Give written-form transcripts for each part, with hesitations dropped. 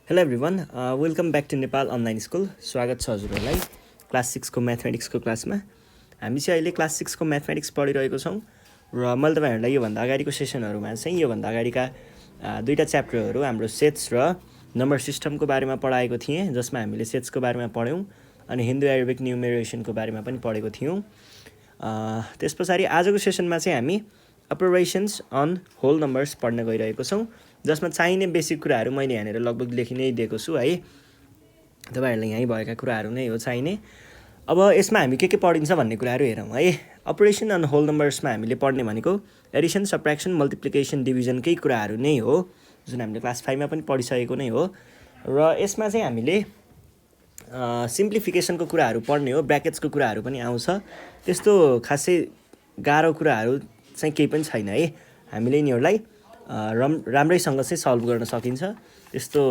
Hello everyone, welcome back to Nepal online school. स्वागत छ हजुरहरूलाई क्लास 6 को म्याथमेटिक्सको क्लासमा। हामी चाहिँ अहिले क्लास 6 को म्याथमेटिक्स पढिरहेको छौँ र मैले तपाईँहरूलाई योभन्दा अगाडिको सेसनहरूमा चाहिँ योभन्दा अगाडिका दुईवटा च्याप्टरहरू हाम्रो सेट्स र नम्बर सिस्टमको बारेमा पढाएको थिएँ, जसमा हामीले सेट्सको बारेमा पढ्यौँ अनि हिन्दू एरोबिक न्युमेरेसनको बारेमा पनि पढेको थियौँ। त्यस पछाडि आजको सेसनमा चाहिँ हामी अपरेसन्स अन होल नम्बर्स पढ्न गइरहेको छौँ, जसमा चाहिने बेसिक कुराहरू मैले यहाँनिर लगभग लेखि नै दिएको छु है। तपाईँहरूलाई यहीँ भएका कुराहरू नै हो चाहिने। अब यसमा हामी के पढिन्छ भन्ने कुराहरू हेरौँ है। अपरेसन अन होल नम्बर्समा हामीले पढ्ने भनेको एडिसन, सब्ट्र्याक्सन, मल्टिप्लिकेसन, डिभिजनकै कुराहरू नै हो, जुन हामीले क्लास 5मा पनि पढिसकेको नै हो। र यसमा चाहिँ हामीले सिम्प्लिफिकेसनको कुराहरू पढ्ने हो, ब्र्याकेट्सको कुराहरू पनि आउँछ। त्यस्तो खासै गाह्रो कुराहरू चाहिँ केही पनि छैन है। हामीले यिनीहरूलाई राम्रैसँग चाहिँ सल्भ गर्न सकिन्छ। त्यस्तो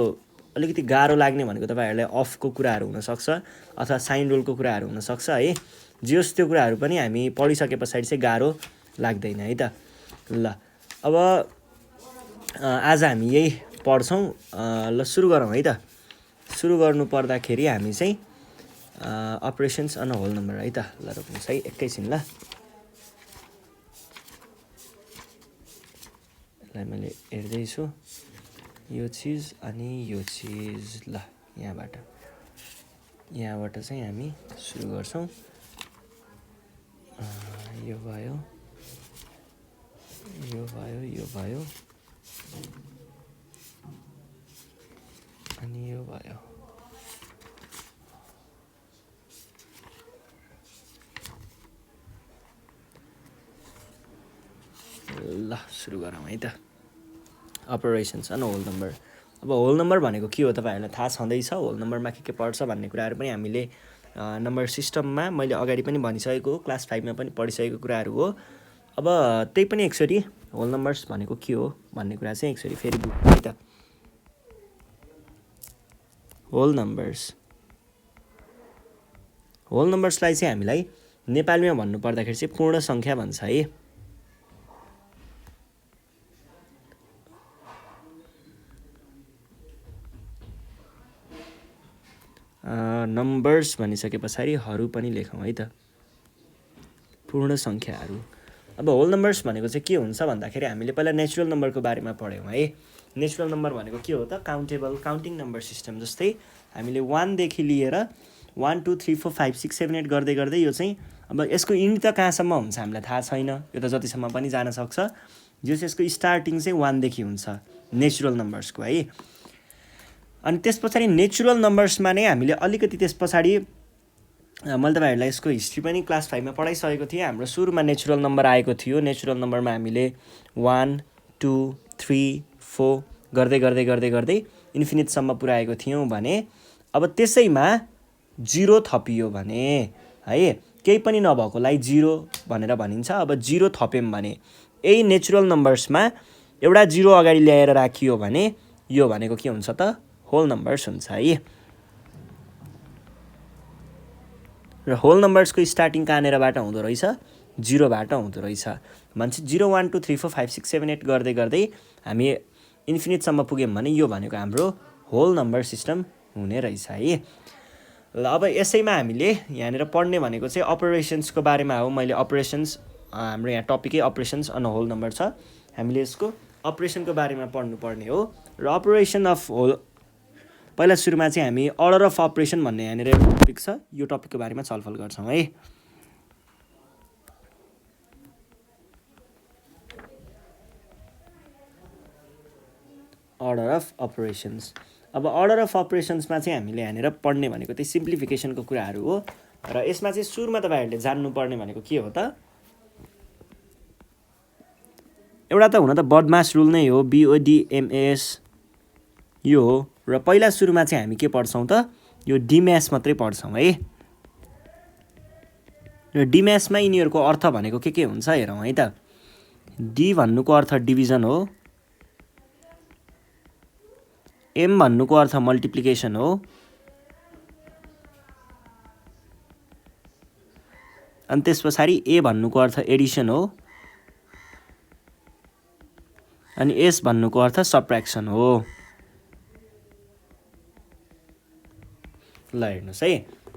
अलिकति गाह्रो लाग्ने भनेको तपाईँहरूलाई अफको कुराहरू हुनसक्छ अथवा साइन रुलको कुराहरू हुनसक्छ है। जे होस् त्यो कुराहरू पनि हामी पढिसके पछाडि चाहिँ गाह्रो लाग्दैन है त। ल अब आज हामी यही पढ्छौँ। ल सुरु गरौँ है त। सुरु गर्नु पर्दाखेरि हामी चाहिँ अपरेसन्स अन होल नम्बर है त। ल रोक्नुहोस् है एकैछिन। ल मैले हेर्दैछु यो चिज अनि यो चिज। ल यहाँबाट चाहिँ हामी सुरु गर्छौँ। यो भयो, यो भयो, यो भयो अनि यो भयो। ल सुरु गरौँ है त। Operations on whole number. अब होल नम्बर भनेको के हो तपाईँहरूलाई थाहा छँदैछ। होल नम्बरमा के पर्छ भन्ने कुराहरू पनि हामीले नम्बर सिस्टममा मैले अगाडि पनि भनिसकेको हो, क्लास 5मा पनि पढिसकेको कुराहरू हो। अब त्यही पनि एकचोटि होल नम्बर्स भनेको के हो भन्ने कुरा चाहिँ एकचोटि फेरि बुझ्नु है त। होल नम्बर्सलाई चाहिँ हामीलाई नेपालीमा भन्नुपर्दाखेरि चाहिँ पूर्ण सङ्ख्या भन्छ है। नम्बर्स भनिसके पछाडि हरू पनि लेखौँ है त, पूर्ण सङ्ख्याहरू। अब होल नम्बर्स भनेको चाहिँ के हुन्छ भन्दाखेरि हामीले पहिला नेचुरल नम्बरको बारेमा पढ्यौँ है। नेचुरल नम्बर भनेको के हो त, काउन्टेबल काउन्टिङ नम्बर सिस्टम। जस्तै हामीले 1 देखि लिएर 1 2 3 4 5 6 7 8 गर्दै गर्दै यो चाहिँ अब यसको इन्ड त कहाँसम्म हुन्छ हामीलाई थाहा छैन, यो त जतिसम्म पनि जान सक्छ। जस यसको स्टार्टिङ चाहिँ 1 देखि हुन्छ नेचुरल नम्बर्सको है। अनि त्यस पछाडि नेचुरल नम्बर्समा नै हामीले अलिकति त्यस पछाडि मैले तपाईँहरूलाई यसको हिस्ट्री पनि क्लास 5मा पढाइसकेको थिएँ। हाम्रो सुरुमा नेचुरल नम्बर आएको थियो। नेचुरल नम्बरमा हामीले 1 2 3 4 गर्दै गर्दै गर्दै गर्दै इन्फिनिटसम्म पुऱ्याएको थियौँ भने अब त्यसैमा 0 थपियो भने है, केही पनि नभएकोलाई 0 भनेर भनिन्छ। अब 0 थप्यौँ भने यही नेचुरल नम्बर्समा एउटा 0 अगाडि ल्याएर राखियो भने यो भनेको के हुन्छ त, होल नम्बर्स हुन्छ है। र होल नम्बर्सको स्टार्टिङ कहाँनिरबाट हुँदो रहेछ, 0बाट हुँदो रहेछ। भन्छ 0 1 2 3 4 5 6 7 8 गर्दै गर्दै हामी इन्फिनिटसम्म पुग्यौँ भने यो भनेको हाम्रो होल नम्बर सिस्टम हुने रहेछ है। ल अब यसैमा हामीले यहाँनिर पढ्ने भनेको चाहिँ अपरेसन्सको बारेमा हो। मैले अपरेसन्स, हाम्रो यहाँ टपिकै अपरेसन्स अन होल नम्बर छ। हामीले यसको अपरेसनको बारेमा पढ्नुपर्ने हो। र अपरेसन अफ होल, पहिला सुरुमा चाहिँ हामी अर्डर अफ अपरेसन भन्ने यहाँनिर टपिक छ, यो टपिकको बारेमा छलफल गर्छौँ है। Order of operations. अब अर्डर अफ अपरेसन्समा चाहिँ हामीले यहाँनिर पढ्ने भनेको त्यही सिम्प्लिफिकेसनको कुराहरू हो। र यसमा चाहिँ सुरुमा तपाईँहरूले जान्नुपर्ने भनेको के हो त, एउटा त हुन त बदमास रुल नै हो, BODMAS यो हो। र पहिला सुरुमा चाहिँ हामी के पढ्छौँ त, यो डिम्यास मात्रै पढ्छौँ है। र डिम्यासमा यिनीहरूको अर्थ भनेको के हुन्छ हेरौँ है त। डी भन्नुको अर्थ डिभिजन हो, एम भन्नुको अर्थ मल्टिप्लिकेसन हो, अनि त्यस पछाडि ए भन्नुको अर्थ एडिसन हो, अनि एस भन्नुको अर्थ सब्ट्र्याक्सन हो। ल हेर्नुहोस् है,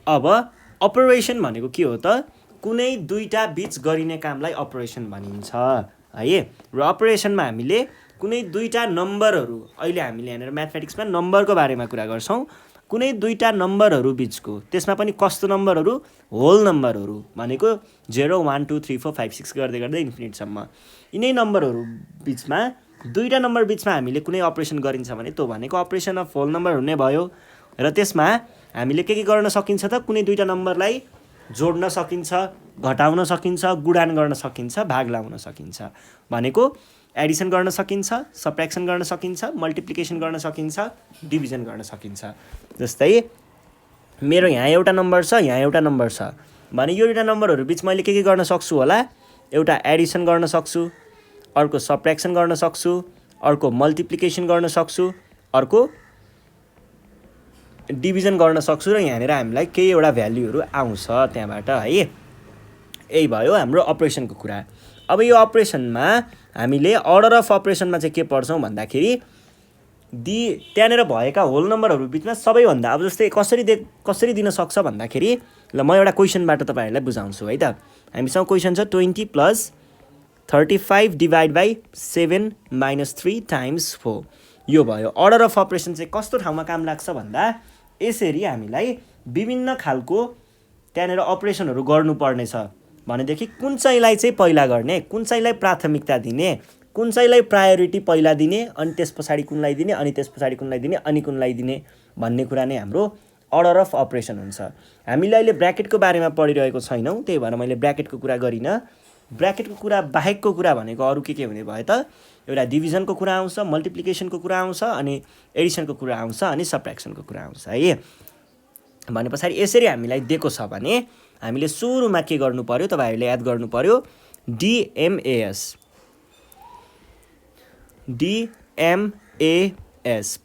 अब अपरेसन भनेको के हो त, कुनै दुईटा बिच गरिने कामलाई अपरेसन भनिन्छ है। र अपरेसनमा हामीले कुनै दुईटा नम्बरहरू, अहिले हामीले यहाँनिर म्याथमेटिक्समा नम्बरको बारेमा कुरा गर्छौँ, कुनै दुईटा नम्बरहरू बिचको, त्यसमा पनि कस्तो नम्बरहरू, होल नम्बरहरू भनेको 0 1 2 3 4 5 6 गर्दै गर्दै इन्फिनिटसम्म, यिनै नम्बरहरू बिचमा दुईटा नम्बर बिचमा हामीले कुनै अपरेसन गरिन्छ भने त्यो भनेको अपरेसन अफ होल नम्बर हुने भयो। र त्यसमा हामीले के गर्न सकिन्छ त, कुनै दुईटा नम्बरलाई जोड्न सकिन्छ, घटाउन सकिन्छ, गुणान गर्न सकिन्छ, भाग लाउन सकिन्छ, भनेको एडिसन गर्न सकिन्छ, सब्ट्र्याक्सन गर्न सकिन्छ, मल्टिप्लिकेसन गर्न सकिन्छ, डिभिजन गर्न सकिन्छ। जस्तै मेरो यहाँ एउटा नम्बर छ, यहाँ एउटा नम्बर छ भने यो दुईटा नम्बरहरू बिच मैले के गर्न सक्छु होला, एउटा एडिसन गर्न सक्छु, अर्को सब्ट्र्याक्सन गर्न सक्छु, अर्को मल्टिप्लिकेसन गर्न सक्छु, अर्को डिभिजन गर्न सक्छु, र यहाँनिर हामीलाई केही एउटा भ्याल्युहरू आउँछ त्यहाँबाट है। यही भयो हाम्रो अपरेसनको कुरा। अब यो अपरेसनमा हामीले अर्डर अफ अपरेसनमा चाहिँ के पढ्छौँ भन्दाखेरि त्यहाँनिर भएका होल नम्बरहरू बिचमा सबैभन्दा, अब जस्तै कसरी दिन सक्छ भन्दाखेरि, ल म एउटा क्वेसनबाट तपाईँहरूलाई बुझाउँछु है त। हामीसँग क्वेसन छ 20 + 35 / 7 - 3 × 4। यो भयो। अर्डर अफ अपरेसन चाहिँ कस्तो ठाउँमा काम लाग्छ भन्दा, यसरी हामीलाई विभिन्न खालको त्यहाँनिर अपरेसनहरू गर्नुपर्ने छ भनेदेखि कुन चाहिँलाई चाहिँ पहिला गर्ने, कुन चाहिँलाई प्राथमिकता दिने, कुन चाहिँलाई प्रायोरिटी पहिला दिने, अनि त्यस पछाडि कुनलाई दिने, अनि त्यस पछाडि कुनलाई दिने, अनि कुनलाई दिने भन्ने कुरा नै हाम्रो अर्डर अफ अपरेसन हुन्छ। हामीले अहिले ब्र्याकेटको बारेमा पढिरहेको छैनौँ, त्यही भएर मैले ब्र्याकेटको कुरा गरिनँ। ब्र्याकेटको कुरा बाहेकको कुरा भनेको अरू के हुने भयो त, एउटा डिभिजनको कुरा आउँछ, मल्टिप्लिकेसनको कुरा आउँछ, अनि एडिसनको कुरा आउँछ, अनि सब्ट्र्याक्सनको कुरा आउँछ है। भने पछाडि यसरी हामीलाई दिएको छ भने हामीले सुरुमा के गर्नु पर्यो, तपाईँहरूले याद गर्नु पर्यो, डिएमएएस।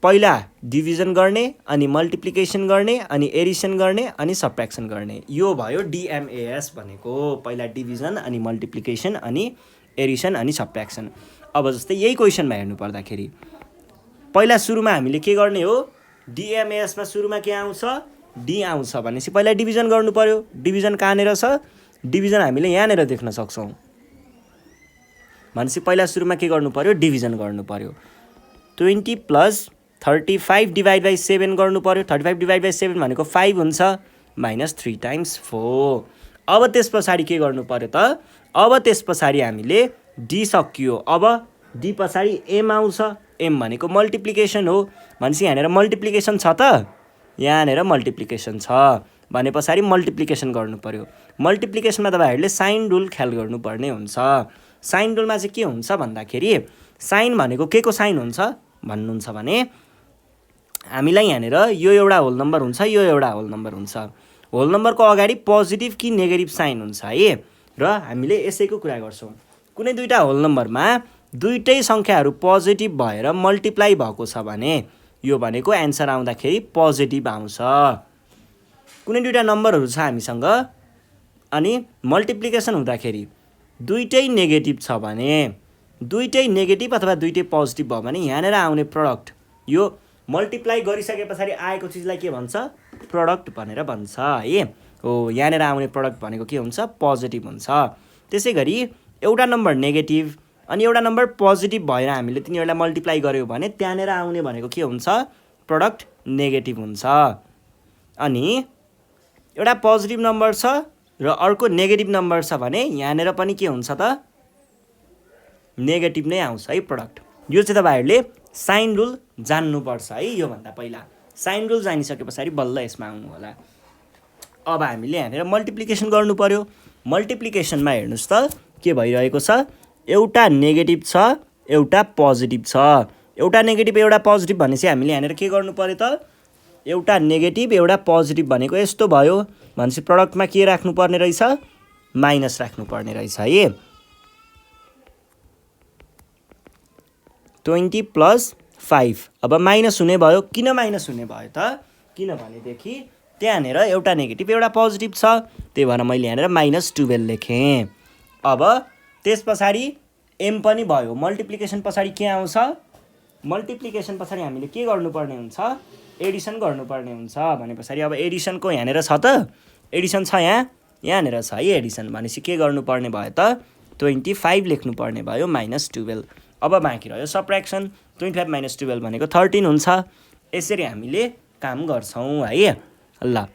पहिला डिभिजन गर्ने, अनि मल्टिप्लिकेसन गर्ने, अनि एडिसन गर्ने, अनि सब्ट्र्याक्सन गर्ने, यो भयो डिएमएएस भनेको। पहिला डिभिजन, अनि मल्टिप्लिकेसन, अनि एडिसन, अनि सब्ट्र्याक्सन। अब जस्तै यही क्वेसनमा हेर्नु पर्दाखेरि पहिला सुरुमा हामीले के गर्ने हो, डिएमएएसमा सुरुमा के आउँछ, डी आउँछ भनेपछि पहिला डिभिजन गर्नु पर्यो। डिभिजन कहाँनिर छ, डिभिजन हामीले यहाँनिर देख्न सक्छौँ भनेपछि पहिला सुरुमा के गर्नु पर्यो, डिभिजन गर्नु पर्यो। 20 + 35 / 7 गर्नु पर्यो। 35 / 7 भनेको 5 हुन्छ, -3 × 4। अब त्यस पछाडि के गर्नु पर्यो त, अब त्यस पछाडि हामीले डी सकियो, अब डी पछाडि एम आउँछ। एम भनेको मल्टिप्लिकेसन हो भनेपछि यहाँनिर मल्टिप्लिकेसन छ त, यहाँनिर मल्टिप्लिकेसन छ भने पछाडि मल्टिप्लिकेसन गर्नु पर्यो। मल्टिप्लिकेसनमा तपाईँहरूले साइन रुल ख्याल गर्नुपर्ने हुन्छ। साइन रुलमा चाहिँ के हुन्छ भन्दाखेरि, साइन भनेको के को साइन हुन्छ भन्नुहुन्छ भने, हामीलाई यहाँनिर यो एउटा होल नम्बर हुन्छ, यो एउटा होल नम्बर हुन्छ, होल नम्बरको अगाडि पोजिटिभ कि नेगेटिभ साइन हुन्छ है। र हामीले यसैको कुरा गर्छौँ, कुनै दुईटा होल नम्बरमा दुईटै सङ्ख्याहरू पोजिटिभ भएर मल्टिप्लाई भएको छ भने यो भनेको एन्सर आउँदाखेरि पोजिटिभ आउँछ। कुनै दुईटा नम्बरहरू छ हामीसँग, अनि मल्टिप्लिकेसन हुँदाखेरि दुईटै नेगेटिभ छ भने, दुईटै नेगेटिभ अथवा दुईटै पोजिटिभ भयो भने यहाँनिर आउने प्रडक्ट, यो मल्टिप्लाई गरिसके पछाडि आएको चिजलाई के भन्छ, प्रडक्ट भनेर भन्छ है। हो, यहाँनिर आउने प्रडक्ट भनेको के हुन्छ, पोजिटिभ हुन्छ। त्यसै गरी एउटा नम्बर नेगेटिभ अनि एउटा नम्बर पोजिटिभ भएर हामीले तिनीहरूलाई मल्टिप्लाई गऱ्यौँ भने त्यहाँनिर आउने भनेको के हुन्छ, प्रडक्ट नेगेटिभ हुन्छ। अनि एउटा पोजिटिभ नम्बर छ र अर्को नेगेटिभ नम्बर छ भने यहाँनिर पनि के हुन्छ त, नेगेटिभ नै आउँछ है प्रडक्ट। यो चाहिँ तपाईँहरूले साइन रुल जान्नुपर्छ है। योभन्दा पहिला साइन रुल जानिसके पछाडि बल्ल यसमा आउनु होला। अब हामीले यहाँनिर मल्टिप्लिकेसन गर्नु पर्यो। मल्टिप्लिकेसनमा हेर्नुहोस् त के भइरहेको छ, एउटा नेगेटिभ छ, एउटा पोजिटिभ छ। एउटा नेगेटिभ एउटा पोजिटिभ भनेपछि हामीले यहाँनिर के गर्नु पर्यो त, एउटा नेगेटिभ एउटा पोजिटिभ भनेको यस्तो भयो भनेपछि प्रडक्टमा के राख्नुपर्ने रहेछ, माइनस राख्नुपर्ने रहेछ है। 20 + 5 अब माइनस हुने भयो। किन माइनस हुने भयो त, किनभनेदेखि त्यहाँनिर एउटा नेगेटिभ एउटा पोजिटिभ छ, त्यही भएर मैले यहाँनिर -12 लेखेँ। अब त्यस पछाडि एम पनि भयो। मल्टिप्लिकेसन पछाडि के आउँछ, मल्टिप्लिकेसन पछाडि हामीले के गर्नुपर्ने हुन्छ, एडिसन गर्नुपर्ने हुन्छ भने पछाडि अब एडिसनको यहाँनिर छ त, एडिसन छ यहाँनिर छ है एडिसन, भनेपछि के गर्नुपर्ने भयो त 25 लेख्नुपर्ने भयो -12। अब बाँकी रह्यो सब्ट्र्याक्सन, 25 - 12 भनेको 13 हुन्छ। यसरी हामीले काम गर्छौँ है। ल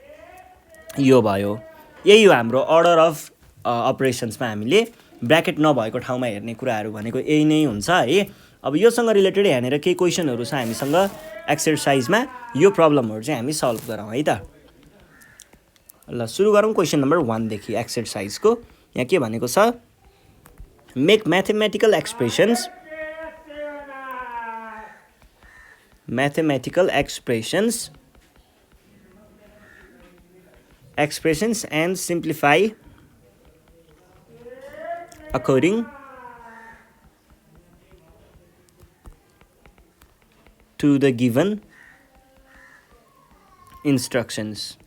यो भयो, यही हो हाम्रो अर्डर अफ अपरेसन्समा हामीले ब्र्याकेट नभएको ठाउँमा हेर्ने कुराहरू भनेको यही नै हुन्छ है। अब योसँग रिलेटेड यहाँनिर केही क्वेसनहरू छ हामीसँग एक्सर्साइजमा, यो प्रब्लमहरू चाहिँ हामी सल्भ गरौँ है त। ल सुरु गरौँ क्वेसन नम्बर 1 देखि एक्सर्साइजको। यहाँ के भनेको छ, make mathematical expressions and simplify according to the given instructions।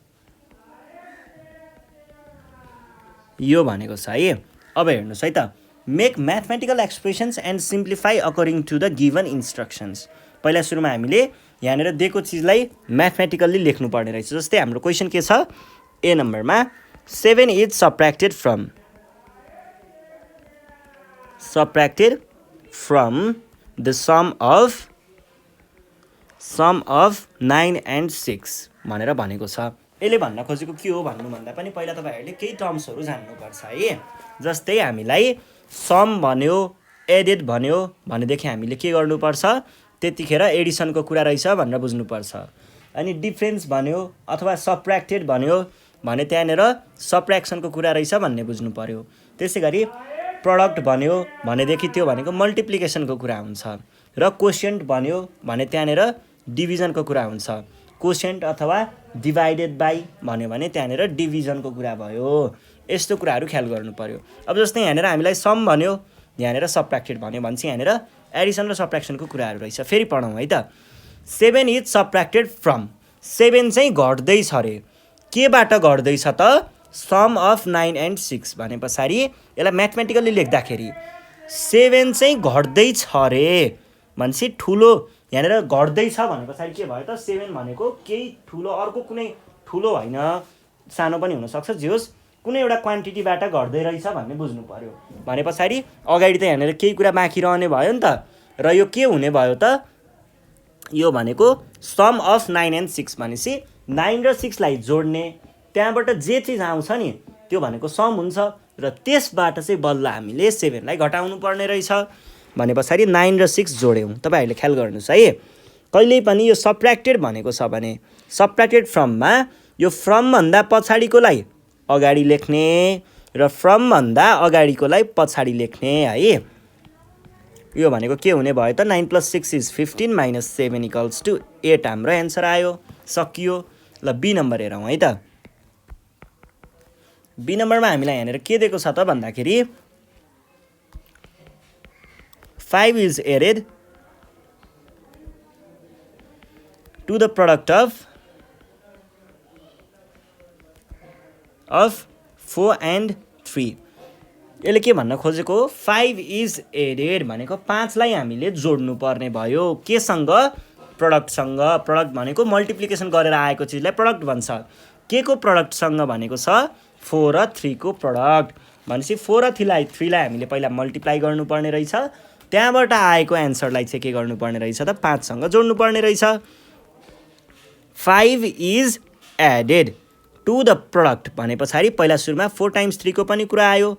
यो भनेको छ है। अब हेर्नुहोस् है त, make mathematical expressions and simplify according to the given instructions. पहिला सुरुमा हामीले यहाँनिर दिएको चिजलाई म्याथमेटिकल्ली लेख्नुपर्ने रहेछ। जस्तै हाम्रो क्वेसन के छ, ए नम्बरमा 7 is subtracted from the sum of 9 and 6 भनेर भनेको छ। यसले भन्न खोजेको के हो भन्नुभन्दा पनि पहिला तपाईँहरूले केही टर्म्सहरू जान्नुपर्छ है। जस्तै हामीलाई सम भन्यो, एडेड भन्यो भनेदेखि हामीले के गर्नुपर्छ, त्यतिखेर एडिसनको कुरा रहेछ भनेर बुझ्नुपर्छ। अनि डिफ्रेन्स भन्यो अथवा सब्ट्र्याक्टेड भन्यो भने त्यहाँनिर सब्ट्र्याक्सनको कुरा रहेछ भन्ने बुझ्नु पर्यो। त्यसै गरी प्रडक्ट भन्यो भनेदेखि त्यो भनेको मल्टिप्लिकेसनको कुरा हुन्छ, र कोसिएन्ट भन्यो भने त्यहाँनिर डिभिजनको कुरा हुन्छ। कोसिएन्ट अथवा डिभाइडेड बाई भन्यो भने त्यहाँनिर डिभिजनको कुरा भयो। यस्तो कुराहरू ख्याल गर्नु पर्यो। अब जस्तै यहाँनिर हामीलाई सम भन्यो, यहाँनिर सब्ट्र्याक्टेड भन्यो भने चाहिँ यहाँनिर एडिसन र सब्ट्र्याक्सनको कुराहरू रहेछ। फेरि पढौँ है त, 7 इज सब्ट्र्याक्टेड फ्रम, 7 चाहिँ घट्दैछ अरे, केबाट घट्दैछ त, सम अफ 9 and 6 भने पछाडि यसलाई म्याथमेटिकल्ली लेख्दाखेरि 7 चाहिँ घट्दैछ अरे भनेपछि ठुलो, यहाँनिर घट्दैछ भने पछाडि के भयो त, 7 भनेको केही ठुलो, अर्को कुनै ठुलो होइन, सानो पनि हुनसक्छ, जे होस् कुनै एउटा क्वान्टिटीबाट घट्दै रहेछ भन्ने बुझ्नु पर्यो। भने पछाडि अगाडि त यहाँनिर केही कुरा बाँकी रहने भयो नि त, र यो के हुने भयो त, यो भनेको सम अफ 9 and 6 भनेपछि 9 र 6 लाई जोड्ने, त्यहाँबाट जे चिज आउँछ नि त्यो भनेको सम हुन्छ, र त्यसबाट चाहिँ बल्ल हामीले 7 लाई घटाउनु पर्ने रहेछ। भने पछाडि 9 र 6 जोड्यौँ। तपाईँहरूले ख्याल गर्नुहोस् है, कहिल्यै पनि यो सब्ट्र्याक्टेड भनेको छ भने सब्ट्र्याक्टेड फ्रममा यो फ्रमभन्दा पछाडिकोलाई अगाडि लेख्ने र फ्रमभन्दा अगाडिकोलाई पछाडि लेख्ने है। यो भनेको के हुने भयो त, 9 + 6 = 15 - 7 = 8 हाम्रो एन्सर आयो, सकियो। ल बी नम्बर हेरौँ है त। बी नम्बरमा हामीलाई यहाँनिर के दिएको छ त भन्दाखेरि 5 is added to the product of 4 and 3। यसले के भन्न खोजेको, 5 is added भनेको 5 लाई हामीले जोड्नु पर्ने भयो, केसँग, प्रडक्टसँग। प्रडक्ट भनेको मल्टिप्लिकेसन गरेर आएको चिजलाई प्रडक्ट भन्छ। के को प्रडक्टसँग भनेको छ, 4 र 3 को प्रडक्ट भनेपछि 4 र 3 लाई हामीले पहिला मल्टिप्लाई गर्नुपर्ने रहेछ, त्यहाँबाट आएको एन्सरलाई चाहिँ के गर्नुपर्ने रहेछ त, 5 सँग जोड्नुपर्ने रहेछ। 5 is added to the product भने पछाडि पहिला सुरुमा 4 × 3 को पनि कुरा आयो।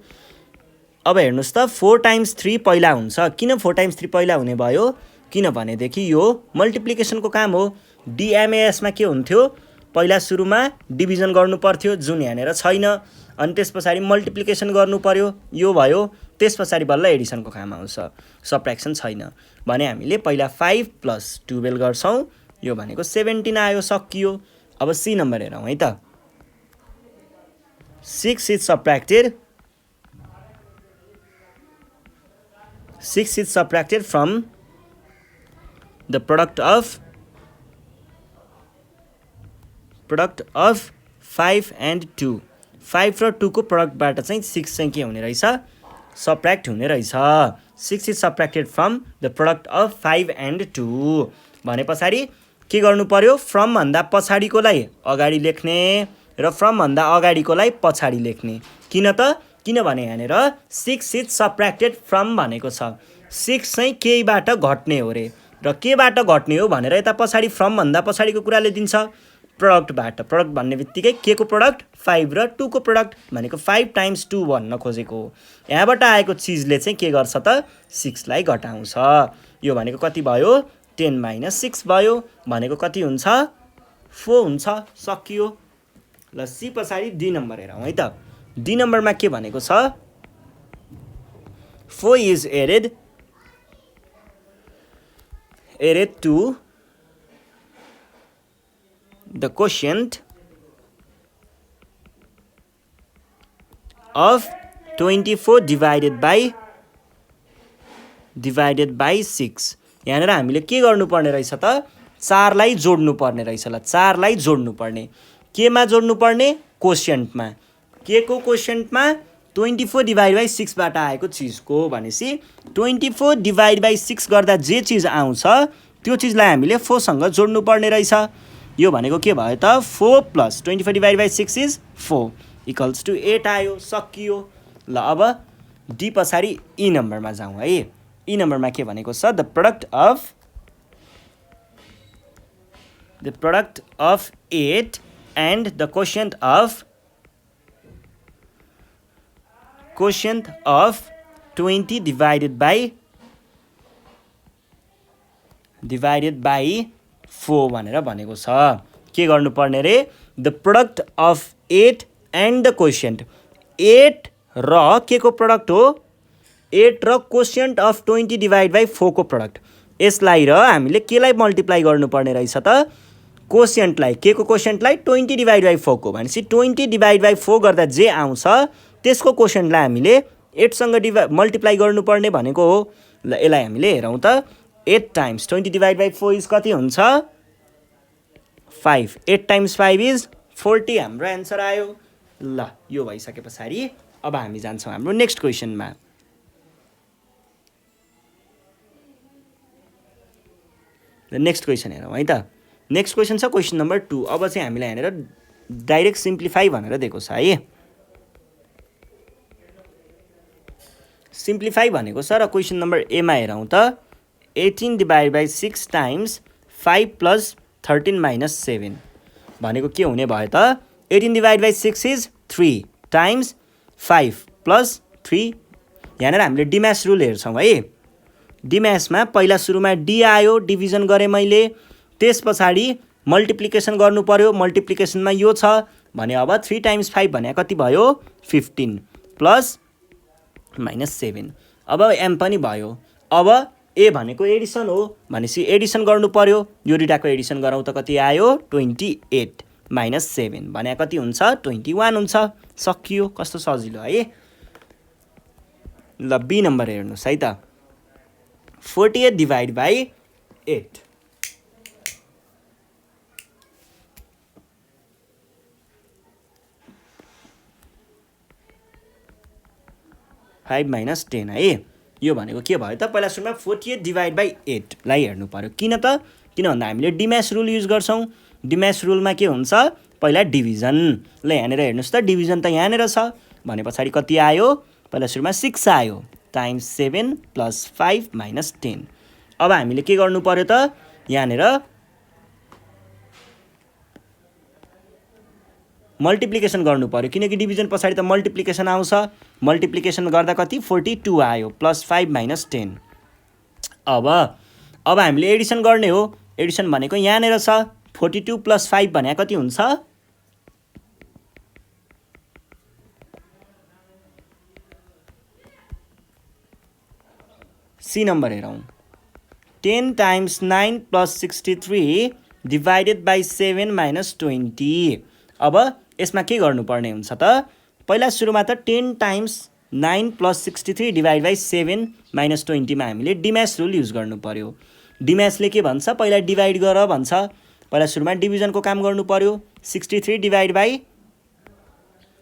अब हेर्नुहोस् त, 4 × 3 पहिला हुन्छ। किन 4 × 3 पहिला हुने भयो, किनभनेदेखि यो मल्टिप्लिकेसनको काम हो। डिएमएसमा के हुन्थ्यो, पहिला सुरुमा डिभिजन गर्नु पर्थ्यो जुन यहाँनिर छैन, अनि त्यस पछाडि मल्टिप्लिकेसन गर्नु पर्यो, यो भयो, त्यस पछाडि बल्ल एडिसनको काम आउँछ, सब्ट्र्याक्सन छैन। भने हामीले पहिला 5 + 12 गर्छौँ, यो भनेको 17 आयो, सकियो। अब सी नम्बर हेरौँ है त। 6 is subtracted from the product of 5 and 2। 5 र 2 को प्रडक्टबाट चाहिँ 6 चाहिँ के हुने रहेछ, सब्ट्र्याक्ट हुने रहेछ। 6 is subtracted from the product of 5 and 2 भने पछाडि के गर्नु पर्यो फ्रमभन्दा पछाडिकोलाई अगाडि लेख्ने र फ्रमभन्दा अगाडिकोलाई पछाडि लेख्ने किनभने यहाँनिर 6 इज सब्ट्र्याक्टेड फ्रम भनेको छ 6 चाहिँ केहीबाट घट्ने हो रे र केबाट घट्ने हो भनेर यता पछाडि फ्रमभन्दा पछाडिको कुराले दिन्छ प्रोडक्टबाट प्रोडक्ट भन्ने बित्तिकै के को प्रोडक्ट 5 र 2 को प्रोडक्ट भनेको 5 टाइम्स 2 भन्न खोजेको हो यहाँबाट आएको चिजले चाहिँ के गर्छ त 6 लाई घटाउँछ यो भनेको कति भयो 10 - 6 भयो भनेको कति हुन्छ 4 हुन्छ सकियो ल सी पछाडि डी नम्बर हेरौँ है त डी नम्बरमा के भनेको छ 4 is added to the quotient of 24 divided by 6 यहाँनिर हामीले के गर्नुपर्ने रहेछ त 4 लाई जोड्नु पर्ने रहेछ ल 4 लाई जोड्नु पर्ने केमा जोड्नु पर्ने कोशेन्टमा के को कोशेन्टमा 24 डिभाइड बाई 6 बाट आएको चिजको भनेसी 24 डिभाइड बाई 6 गर्दा जे चिज आउँछ त्यो चिजलाई हामीले 4 सँग जोड्नु पर्ने रहेछ यो भनेको के भयो त 4 plus 24 divide by 6 is 4 equals to 8 आयो सकियो ल अब डी पछाडि ई नम्बरमा जाउँ है ई नम्बरमा के भनेको छ the product of 8 and the quotient of 20 divided by 4 भनेर भनेको छ के गर्नु पर्ने रे the product of 8 and the quotient 8 र के को प्रोडक्ट हो 8 र quotient अफ 20 डिभाइड बाई 4 को प्रोडक्ट यसलाई र हामीले केलाई मल्टिप्लाई गर्नुपर्ने रहेछ त कोशेन्टलाई के को कोशेन्टलाई 20 डिभाइड बाई 4 को भनेपछि 20 डिभाइड बाई 4 गर्दा जे आउँछ त्यसको कोशेन्टलाई हामीले 8 सँग मल्टिप्लाई गर्नुपर्ने भनेको हो ल यसलाई हामीले हेरौँ त 8 टाइम्स 20 डिभाइड बाई 4 इज कति हुन्छ 5 8 टाइम्स 5 इज 40 हाम्रो एन्सर आयो ल यो भइसके पछाडि अब हामी जान्छौँ हाम्रो नेक्स्ट क्वेसनमा नेक्स्ट क्वेसन हेरौँ है त नेक्स्ट क्वेसन छ क्वेसन नम्बर 2 अब चाहिँ हामीलाई यहाँनिर डाइरेक्ट सिम्प्लिफाई भनेर दिएको छ है सिम्प्लिफाई भनेको छ र क्वेसन नम्बर ए मा हेरौँ त 18 divide by 6 times 5 plus 13 minus 7 भनेको के हुने भयो त 18 divide by 6 is 3 times 5 plus 3 यहाँनिर हामीले डिम्यास रुल हेर्छौँ है डिम्यासमा पहिला सुरुमा डी आयो डिभिजन गरेँ मैले त्यस पछाडि मल्टिप्लिकेसन गर्नु पर्यो मल्टिप्लिकेसनमा यो छ भने अब 3 टाइम्स 5 भने कति भयो 15 प्लस माइनस 7 अब एम पनि भयो अब ए भनेको एडिसन हो भनेपछि एडिसन गर्नु पर्यो यो दुईटाको एडिसन गरौँ त कति आयो 28 माइनस 7 भने कति हुन्छ 21 हुन्छ सकियो कस्तो सजिलो है ल बी नम्बर हेर्नुहोस् है त 48 डिभाइड बाई 8 5 माइनस 10 है यो भनेको के भयो त पहिला सुरुमा 48 डिभाइड बाई 8 लाई हेर्नु पर्यो किन भन्दा हामीले डिम्यास रुल युज गर्छौँ डिम्यास रुलमा के हुन्छ पहिला डिभिजन ल यहाँनिर हेर्नुहोस् त डिभिजन त यहाँनिर छ भने पछाडि कति आयो पहिला सुरुमा 6 आयो टाइम्स 7 प्लस 5 माइनस 10 अब हामीले के गर्नु पर्यो त यहाँनिर मल्टिप्लिकेसन गर्नु पर्यो किनकि डिभिजन पछाडि त मल्टिप्लिकेसन आउँछ मल्टिप्लिकेसन गर्दा कति 42 आयो प्लस 5 माइनस 10 अब हामीले एडिसन गर्ने हो एडिसन भनेको यहाँनिर छ 42 प्लस 5 भने कति हुन्छ सी नम्बर हेरौँ 10 times 9 plus 63 divided by 7 minus 20 अब यसमा के गर्नुपर्ने हुन्छ त पहिला सुरुमा त 10 times 9 plus 63 divide by 7 minus 20 मा हामीले डिम्यास रुल युज गर्नु पर्यो डिम्यासले के भन्छ पहिला डिभाइड गर भन्छ पहिला सुरुमा डिभिजनको काम गर्नु पर्यो 63 डिभाइड बाई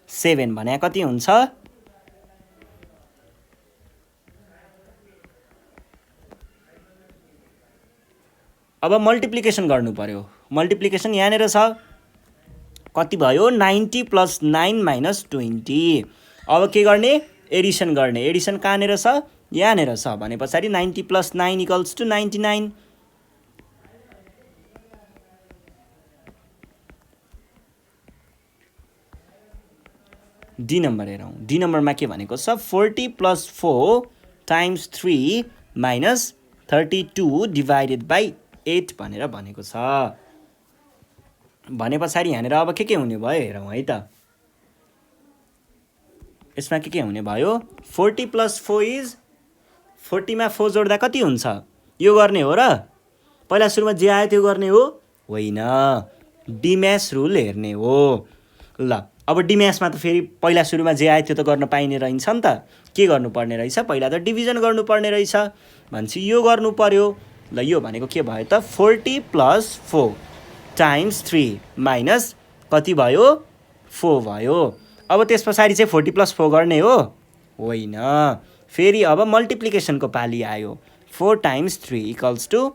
7 भने कति हुन्छ अब मल्टिप्लिकेसन गर्नु पर्यो। मल्टिप्लिकेसन यहाँनिर छ, कति भयो 90 + 9 - 20। अब के गर्ने, एडिसन गर्ने। एडिसन कहाँनिर छ, यहाँनिर छ भने पछाडि 90 + 9 = 99। डी नम्बर हेरौँ। डी नम्बरमा के भनेको छ, 40 + 4 × 3 - 32 / 8 भनेर भनेको छ। भने पछाडि यहाँनिर अब के हुने भयो हेरौँ है त। यसमा के हुने भयो, 40 + 4 इज 40 मा 4 जोड्दा कति हुन्छ, यो गर्ने हो र पहिला सुरुमा जे आयो त्यो गर्ने हो, होइन, डिम्यास रुल हेर्ने हो। ल अब डिम्यासमा त फेरि पहिला सुरुमा जे आयो त्यो त गर्न पाइने रहन्छ नि त। के गर्नुपर्ने रहेछ, पहिला त डिभिजन गर्नुपर्ने रहेछ भनेपछि यो गर्नु पर्यो। ल यो भनेको के भयो त, 40 + 4 × 3 - कति भयो, 4 भयो। अब त्यस पछाडि चाहिँ 40 + 4 गर्ने हो, होइन, फेरि अब मल्टिप्लिकेसनको पाली आयो। 4 × 3 =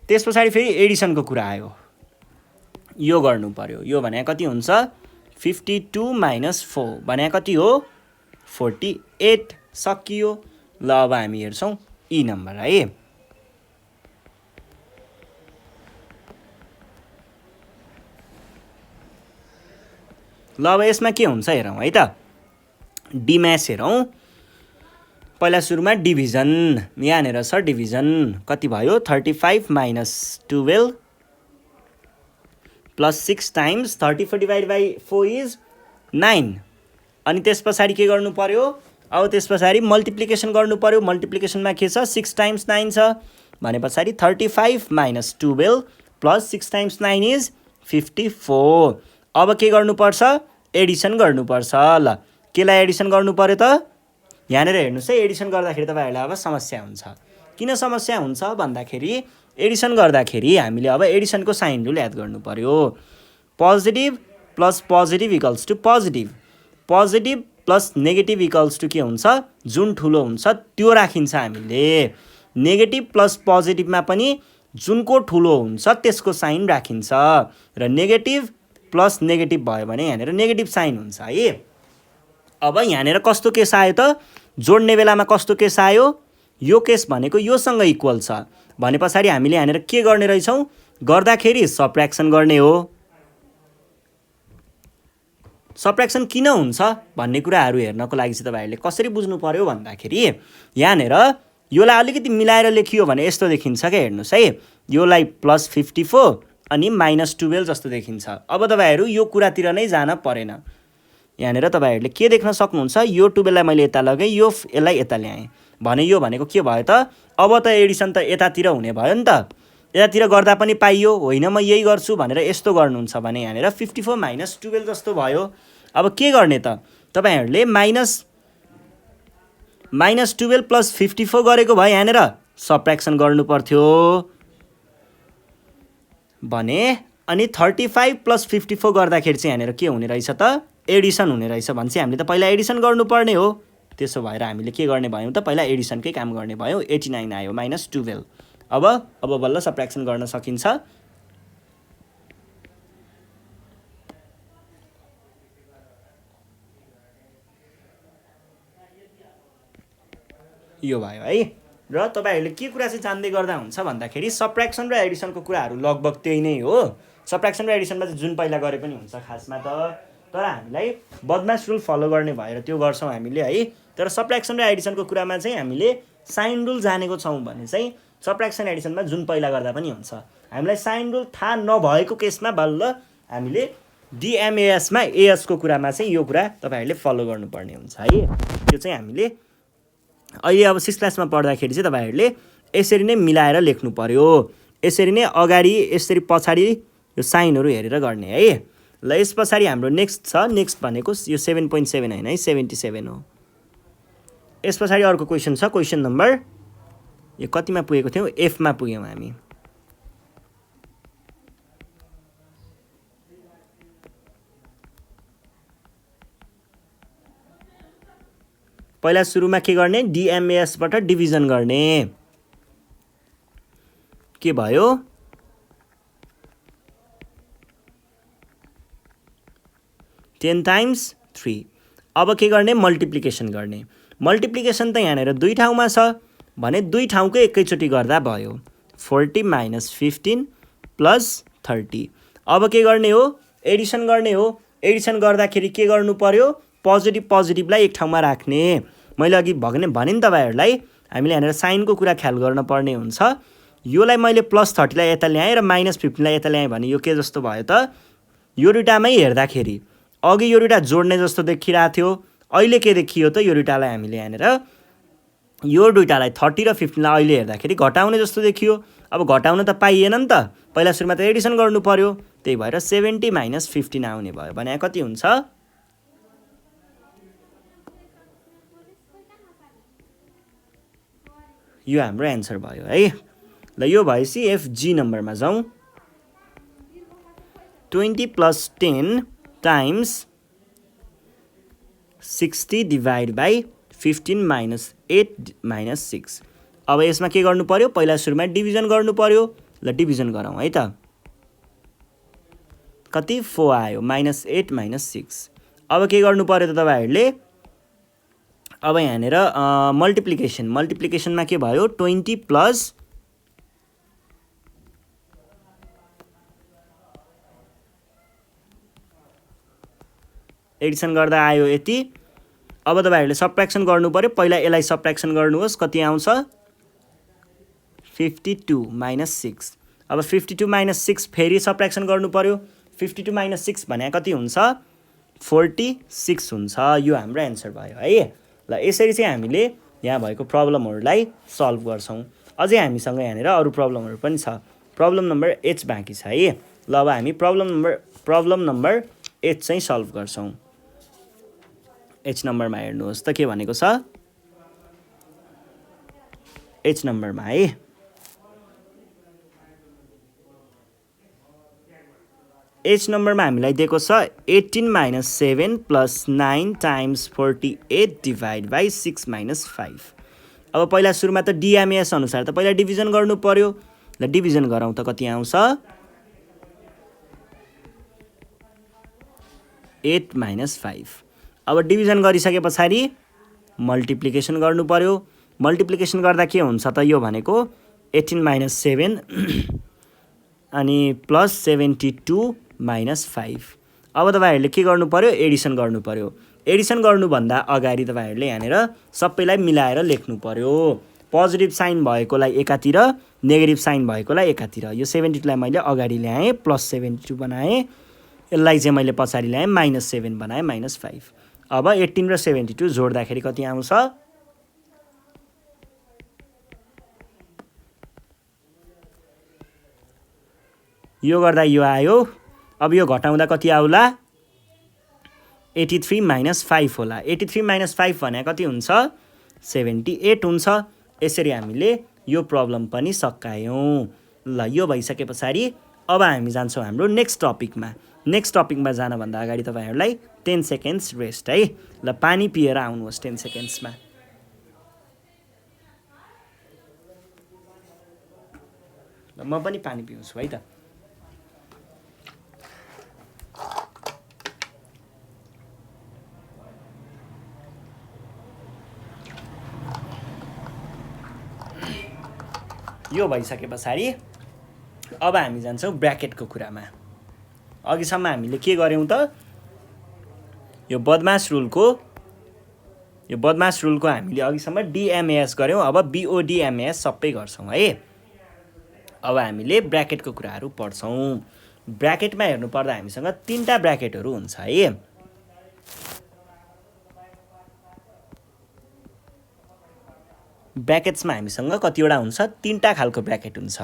त्यस पछाडि फेरि एडिसनको कुरा आयो, यो गर्नु पर्यो। यो भने कति हुन्छ, 52 - 4 भने कति हो, 48। सकियो। ल अब हामी हेर्छौँ ई नम्बर है। ल अब यसमा के हुन्छ हेरौँ है त। डिम्यास हेरौँ। पहिला सुरुमा डिभिजन, यहाँनिर छ डिभिजन, कति भयो, 35 - 12 + 6 × 34 / 4 इज 9। अनि त्यस पछाडि के गर्नु पर्यो, अब त्यस पछाडि मल्टिप्लिकेसन गर्नु पर्यो। मल्टिप्लिकेसनमा के छ, 6 × 9 छ भने पछाडि 35 - 12 + 6 × 9 इज 54। अब के गर्नुपर्छ, एडिसन गर्नुपर्छ। ल केलाई एडिसन गर्नु पर्यो त, यहाँनिर हेर्नुहोस् है, एडिसन गर्दाखेरि तपाईँहरूलाई अब समस्या हुन्छ। किन समस्या हुन्छ भन्दाखेरि एडिसन गर्दाखेरि हामीले अब एडिसनको साइन रुल याद गर्नु पर्यो। Positive + positive = positive, positive + negative = के हुन्छ, जुन ठुलो हुन्छ त्यो राखिन्छ हामीले। नेगेटिभ + पोजिटिभमा पनि जुनको ठुलो हुन्छ त्यसको साइन राखिन्छ र नेगेटिभ + नेगेटिभ भयो भने यहाँनिर नेगेटिभ साइन हुन्छ है। अब यहाँनिर कस्तो केस आयो त, जोड्ने बेलामा कस्तो केस आयो, यो केस भनेको योसँग इक्वल छ भने पछाडि हामीले यहाँनिर के गर्ने रहेछौँ, गर्दाखेरि सब्ट्र्याक्सन गर्ने हो। सब्ट्र्याक्सन किन हुन्छ भन्ने कुराहरू हेर्नको लागि चाहिँ तपाईँहरूले कसरी बुझ्नु पर्यो भन्दाखेरि यहाँनिर योलाई अलिकति मिलाएर लेखियो भने यस्तो देखिन्छ क्या, हेर्नुहोस् है, योलाई +54 अनि -12 जस्तो देखिन्छ। अब तपाईँहरू यो कुरातिर नै जान परेन। यहाँनिर तपाईँहरूले के देख्न सक्नुहुन्छ, यो 12लाई मैले यता लगाएँ, यसलाई यता ल्याएँ भने यो भनेको के भयो त, अब त एडिसन त यतातिर हुने भयो नि त, यतातिर गर्दा पनि पाइयो, होइन म यही गर्छु भनेर यस्तो गर्नुहुन्छ भने यहाँनिर 54 - 12 जस्तो भयो। अब के गर्ने त, तपाईँहरूले -12 + 54 गरेको भए यहाँनिर सब्ट्र्याक्सन गर्नु पर्थ्यो भने, अनि 35 + 54 गर्दाखेरि चाहिँ यहाँनिर के हुने रहेछ त, एडिसन हुने रहेछ भने चाहिँ हामीले त पहिला एडिसन गर्नुपर्ने हो। त्यसो भएर हामीले के गर्ने भयौँ त, पहिला एडिसनकै काम गर्ने भयौँ। 89 आयो -12। अब बल्ल सब्ट्र्याक्सन गर्न सकिन्छ। यो भयो है। र तपाईँहरूले के कुरा चाहिँ जान्दै गर्दा हुन्छ भन्दाखेरि सब्ट्र्याक्सन र एडिसनको कुराहरू लगभग त्यही नै हो। सब्ट्र्याक्सन र एडिसनमा चाहिँ जुन पहिला गरे पनि हुन्छ खासमा त, तर हामीलाई बदमास रुल फलो गर्ने भएर त्यो गर्छौँ हामीले है। तर सब्ट्र्याक्सन र एडिसनको कुरामा चाहिँ हामीले साइन रुल जानेको छौँ भने चाहिँ सब्ट्र्याक्सन एडिसनमा जुन पहिला गर्दा पनि हुन्छ। हामीलाई साइन रुल थाहा नभएको केसमा बल्ल हामीले डिएमएएसमा एएसको कुरामा चाहिँ यो कुरा तपाईँहरूले फलो गर्नुपर्ने हुन्छ है। त्यो चाहिँ हामीले अहिले अब 6 क्लासमा पढ्दाखेरि चाहिँ तपाईँहरूले यसरी नै मिलाएर लेख्नु पर्यो। यसरी नै अगाडि यसरी पछाडि यो साइनहरू हेरेर गर्ने है। ल यस पछाडि हाम्रो नेक्स्ट छ, नेक्स्ट भनेको यो 7.7 होइन है, 77 हो। यस पछाडि अर्को क्वेसन छ, क्वेसन नम्बर यो कतिमा पुगेको थियौँ, एफमा पुग्यौँ हामी। पहिला सुरुमा के गर्ने DMAS बाट डिभिजन गर्ने के भयो 10 times 3 अब के गर्ने मल्टिप्लिकेसन गर्ने मल्टिप्लिकेसन त यहाँनिर दुई ठाउँमा छ भने दुई ठाउँकै एकैचोटी गर्दा भयो 40 - 15 + 30 अब के गर्ने हो एडिसन गर्ने हो एडिसन गर्दाखेरि के गर्नु पर्यो पोजिटिभलाई एक ठाउँमा राख्ने मैले अघि भने नि तपाईहरुलाई हामीले यहाँनिर साइनको कुरा ख्याल गर्न पर्ने हुन्छ योलाई मैले +30 लाई यता ल्याएँ र -15 लाई यता ल्याएँ भने यो के जस्तो भयो त यो दुईटामै हेर्दाखेरि अघि यो दुईटा जोड्ने जस्तो देखिरहेको थियो अहिले के देखियो त यो दुईटालाई हामीले यहाँनिर यो दुईटालाई 30 र 15 लाई अहिले हेर्दाखेरि घटाउने जस्तो देखियो अब घटाउन त पाइएन नि त पहिला सुरुमा त एडिसन गर्नु पर्यो त्यही भएर 70 - 15 आउने भयो भने कति हुन्छ यो हाम्रो एन्सर भयो है ल यो भएपछि FG नम्बरमा जाउँ 20 + 10 times 60 divided by 15 - 8 - 6 अब यसमा के गर्नु पर्यो पहिला सुरुमा डिभिजन गर्नु पर्यो ल डिभिजन गरौँ है त कति 4 आयो -8 - 6 अब के गर्नु पर्यो त तपाईहरुले अब यहाँनिर मल्टिप्लिकेसनमा के भयो 20 + एडिसन गर्दा आयो यति अब तपाईहरुले सबट्र्याक्सन गर्नु पर्यो पहिला यसलाई सबट्र्याक्सन गर्नुहोस् कति आउँछ 52 - 6 अब 52 - 6 फेरि सबट्र्याक्सन गर्नु पर्यो 52 - 6 भने कति हुन्छ 46 हुन्छ यो हाम्रो एन्सर भयो है ल यसरी चाहिँ हामीले यहाँ भएको प्रब्लमहरुलाई सल्भ गर्छौं अझै हामीसँग यहाँनिर अरु प्रब्लमहरु पनि छ प्रब्लम नम्बर H बाँकी छ है ल अब हामी प्रब्लम नम्बर H चाहिँ सल्भ गर्छौं H नम्बरमा हेर्नुहोस् त के भनेको छ H नम्बरमा है H नम्बरमा हामीलाई दिएको छ 18 - 7 + 9 times 48 divided by 6 - 5 अब पहिला सुरुमा त DMAS अनुसार त पहिला डिभिजन गर्नु पर्यो ल डिभिजन गरौँ त कति आउँछ 8 - 5 अब डिभिजन गरिसकेपछि मल्टिप्लिकेसन गर्नु पर्यो मल्टिप्लिकेसन गर्दा के हुन्छ त यो भनेको 18 - 7 अनि +72 - 5 अब तपाईहरुले के गर्नु पर्यो एडिसन गर्नु पर्यो एडिसन गर्नुभन्दा अगाडि तपाईहरुले यहाँनिर सबैलाई मिलाएर लेख्नु पर्यो पोजिटिभ साइन भएकोलाई एकातिर नेगेटिभ साइन भएकोलाई एकातिर यो 72 लाई मैले अगाडि ल्याएँ +72 बनाएँ यसलाई चाहिँ मैले पछाडि ल्याएँ -7 बनाएँ -5 अब 18 र 72 जोड्दाखेरि कति आउँछ यो गर्दा यो आयो अब यो घटाउँदा कति आउला 83 - 5 होला 83 - 5 भने कति हुन्छ 78 हुन्छ यसरी हामीले यो प्रब्लम पनि सकायौं ल यो भइसकेपछि अब हामी जान्छौं हाम्रो नेक्स्ट टपिकमा जान भन्दा अगाडि तपाईहरुलाई 10 सेकेन्ड्स रेस्ट है ल पानी पिएर आउनुहोस् 10 सेकेन्ड्समा ल म पनि पानी पिउँछु है त यो भइसकेपछि अब हामी जान्छौं ब्र्याकेटको कुरामा अघिसम्म हामीले के गर्यौं त यो बदमाश रुलको हामीले अघिसम्म DMAS गर्यौं अब BODMAS सबै गर्छौं है अब हामीले ब्र्याकेटको कुराहरु पढ्छौं ब्र्याकेटमा हेर्नु पर्दा हामीसँग तीनटा ब्र्याकेटहरु हुन्छ है ब्र्याकेट्समा हामीसँग कतिवटा हुन्छ तीनटा खालको ब्र्याकेट हुन्छ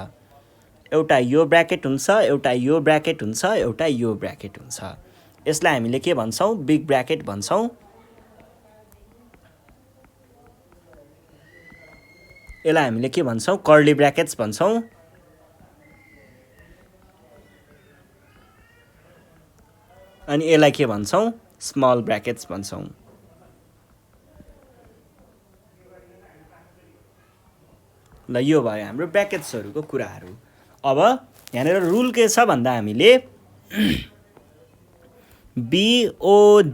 एउटा यो ब्र्याकेट हुन्छ एउटा यो ब्र्याकेट हुन्छ एउटा यो ब्र्याकेट हुन्छ यसलाई हामीले के भन्छौं बिग ब्र्याकेट भन्छौं यसलाई हामीले के भन्छौं कर्ली ब्र्याकेट्स भन्छौं अनि यसलाई के भन्छौं स्मल ब्र्याकेट्स भन्छौं ल यो भयो हाम्रो ब्र्याकेट्सहरूको कुराहरू। अब यहाँनिर रुल के छ भन्दा हामीले BODMAS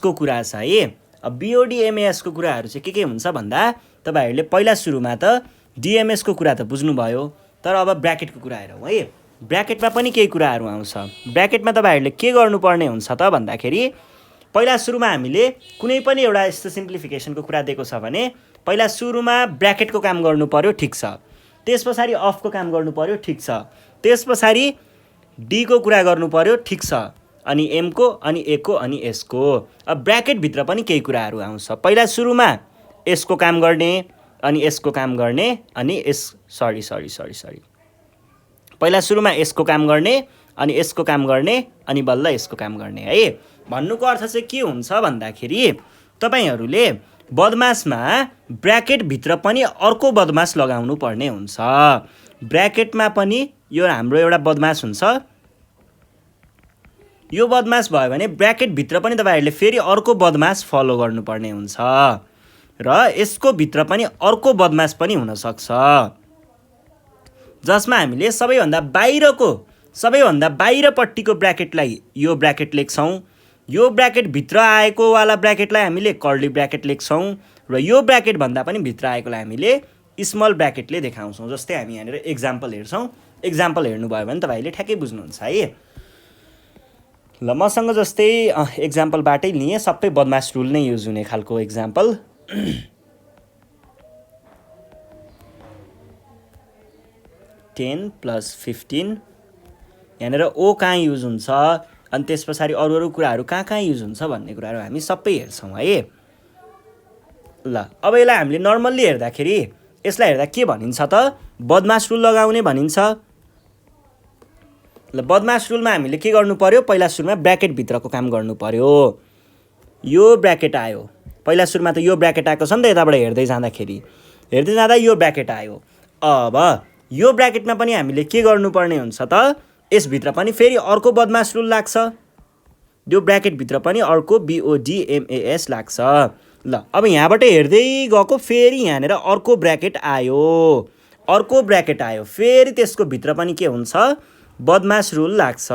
को कुरा छ है। अब BODMAS को कुराहरू चाहिँ के हुन्छ भन्दा तपाईहरूले पहिला सुरुमा त DMS को कुरा त बुझ्नुभयो, तर अब ब्र्याकेटको कुरा हेरौँ है। ब्र्याकेटमा पनि केही कुराहरू आउँछ। ब्र्याकेटमा तपाईहरूले के गर्नुपर्ने हुन्छ त भन्दाखेरि पहिला सुरुमा हामीले कुनै पनि एउटा यस्तो सिम्प्लिफिकेसनको कुरा दिएको छ भने पहिला सुरुमा ब्र्याकेटको काम गर्नु पर्यो, ठिक छ। त्यस पछाडि अफको काम गर्नु पर्यो, ठिक छ। त्यस पछाडि डी को कुरा गर्नु पर्यो, ठिक छ। अनि एम को, अनि ए को, अनि एस को। अब ब्र्याकेटभित्र पनि केही कुराहरू आउँछ। पहिला सुरुमा यसको काम गर्ने, अनि यसको काम गर्ने, अनि पहिला सुरुमा यसको काम गर्ने, अनि यसको काम गर्ने, अनि बल्ल यसको काम गर्ने है। भन्नुको अर्थ चाहिँ के हुन्छ भन्दाखेरि तपाईहरूले बदमासमा ब्र्याकेटभित्र पनि अर्को बदमास लगाउनु पर्ने हुन्छ। ब्र्याकेटमा पनि यो हाम्रो एउटा बदमास हुन्छ। यो बदमास भयो भने ब्र्याकेटभित्र पनि तपाईहरूले फेरि अर्को बदमास फलो गर्नुपर्ने हुन्छ र यसको भित्र पनि अर्को बदमास पनि हुनसक्छ, जसमा हामीले सबैभन्दा बाहिरपट्टिको ब्र्याकेटलाई यो ब्र्याकेट लेख्छौँ। यो ब्र्याकेटभित्र आएको वाला ब्र्याकेटलाई हामीले कर्ली ब्र्याकेट लेख्छौँ र यो ब्र्याकेटभन्दा पनि भित्र आएकोलाई हामीले स्मल ब्र्याकेटले देखाउँछौँ। जस्तै हामी यहाँनिर एक्जाम्पल हेर्छौँ। एक्जाम्पल हेर्नुभयो भने तपाईँले ठ्याक्कै बुझ्नुहुन्छ है। ल मसँग जस्तै एक्जाम्पलबाटै लिएँ, सबै बदमास रुल नै युज हुने खालको एक्जाम्पल। 10 + 15 यहाँनिर ओ कहाँ युज हुन्छ, अनि त्यस पछाडि अरू कुराहरू कहाँ युज हुन्छ भन्ने कुराहरू हामी सबै हेर्छौँ है। ल अब यसलाई हामीले नर्मल्ली हेर्दाखेरि यसलाई हेर्दा के भनिन्छ त, बदमास रुल लगाउने भनिन्छ। ल बदमास रुलमा हामीले के गर्नु पर्यो, पहिला सुरुमा ब्र्याकेटभित्रको काम गर्नु पर्यो। यो ब्र्याकेट आयो, पहिला सुरुमा त यो ब्र्याकेट आएको छ नि त, यताबाट हेर्दै जाँदा यो ब्र्याकेट आयो। अब यो ब्र्याकेटमा पनि हामीले के गर्नुपर्ने हुन्छ त, यसभित्र पनि फेरि अर्को बदमास रुल लाग्छ। यो ब्र्याकेटभित्र पनि अर्को BODMAS लाग्छ। ल अब यहाँबाट हेर्दै गएको फेरि यहाँनिर अर्को ब्र्याकेट आयो, फेरि त्यसको भित्र पनि के हुन्छ, बदमास रुल लाग्छ।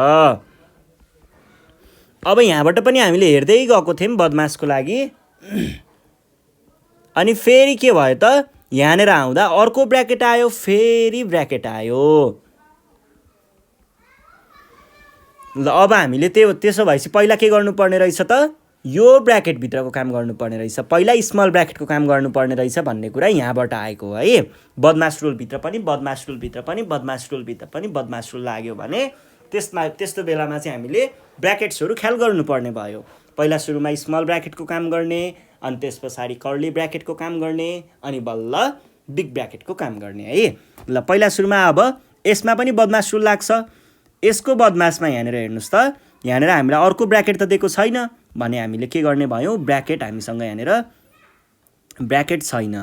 अब यहाँबाट पनि हामीले हेर्दै गएको थियौँ बदमासको लागि, अनि फेरि के भयो त, यहाँनिर आउँदा अर्को ब्र्याकेट आयो, फेरि ब्र्याकेट आयो। ल अब हामीले त्यसो भएपछि पहिला के गर्नुपर्ने रहेछ त, यो ब्र्याकेटभित्रको काम गर्नुपर्ने रहेछ, पहिला स्मल ब्र्याकेटको काम गर्नुपर्ने रहेछ भन्ने कुरा यहाँबाट आएको है। बदमास रुलभित्र पनि बदमास रुल लाग्यो भने त्यस्तो बेलामा चाहिँ हामीले ब्र्याकेट्सहरू ख्याल गर्नुपर्ने भयो। पहिला सुरुमा स्मल ब्र्याकेटको काम गर्ने, अनि त्यस पछाडि कर्ली ब्र्याकेटको काम गर्ने, अनि बल्ल बिग ब्र्याकेटको काम गर्ने है। ल पहिला सुरुमा अब यसमा पनि बदमास रुल लाग्छ। यसको बदमासमा यहाँनिर हेर्नुहोस् त, यहाँनिर हामीलाई अर्को ब्र्याकेट त दिएको छैन भने हामीले के गर्ने भयो, ब्र्याकेट हामीसँग यहाँनिर ब्र्याकेट छैन।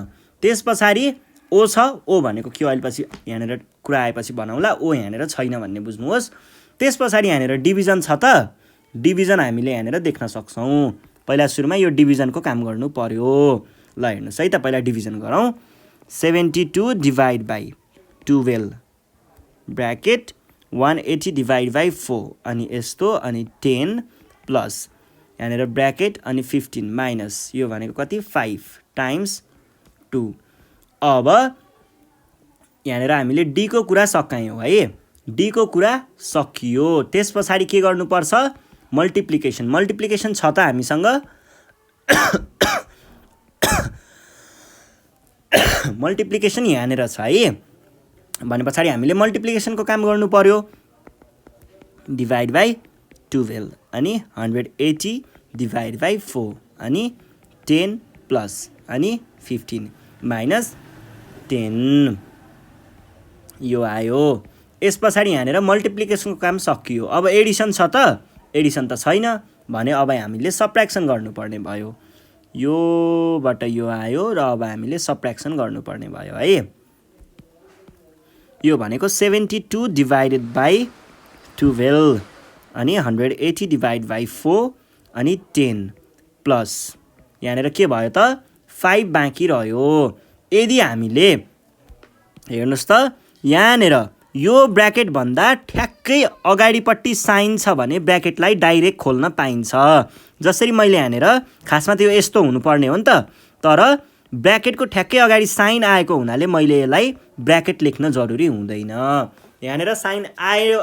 त्यस पछाडि ओ छ, ओ भनेको के अहिले पछि यहाँनिर कुरा आएपछि बनाउँला, ओ यहाँनिर छैन भन्ने बुझ्नुहोस्। त्यस पछाडि यहाँनिर डिभिजन छ त, डिभिजन हामीले यहाँनिर देख्न सक्छौँ। पहिला सुरुमा यो डिभिजनको काम गर्नु पर्यो। ल हेर्नुहोस् है त, पहिला डिभिजन गरौँ। 72 divide by 12 bracket 180 divide by 4 अनि यस्तो, अनि 10 प्लस यहाँनिर ब्र्याकेट अनि 15 माइनस यो भनेको कति 5 टाइम्स 2। अब यहाँनिर हामीले डी को कुरा सकायौँ है, डी को कुरा सकियो। त्यस पछाडि के गर्नुपर्छ, मल्टिप्लिकेसन छ त हामीसँग। मल्टिप्लिकेसन यहाँनिर छ है, भने पछाडि हामीले मल्टिप्लिकेसनको काम गर्नु पर्यो। डिभाइड बाई 12 अनि 180 डिभाइड बाई 4 अनि 10 प्लस अनि 15 माइनस 10 यो आयो। यस पछाडि यहाँनिर मल्टिप्लिकेसनको काम सकियो। अब एडिसन छ त, एडिसन त छैन भने अब हामीले सब्ट्र्याक्सन गर्नुपर्ने भयो। योबाट यो आयो र अब हामीले सब्ट्र्याक्सन गर्नुपर्ने भयो है। यो भनेको 72 डिभाइडेड बाई 12 अनि 180 डिभाइड बाई 4 अनि 10 प्लस यहाँनिर के भयो त 5 बाँकी रह्यो। यदि हामीले हेर्नुहोस् त यहाँनिर यो ब्र्याकेट भन्दा ठ्याक्कै अगाडिपट्टि साइन छ भने ब्र्याकेटलाई डाइरेक्ट खोल्न पाइन्छ। जसरी मैले यहाँनिर खासमा त्यो यस्तो हुनुपर्ने हो नि त, तर ब्र्याकेटको ठ्याक्कै अगाडि साइन आएको हुनाले मैले यसलाई ब्र्याकेट लेख्न जरुरी हुँदैन। यहाँनिर साइन आयो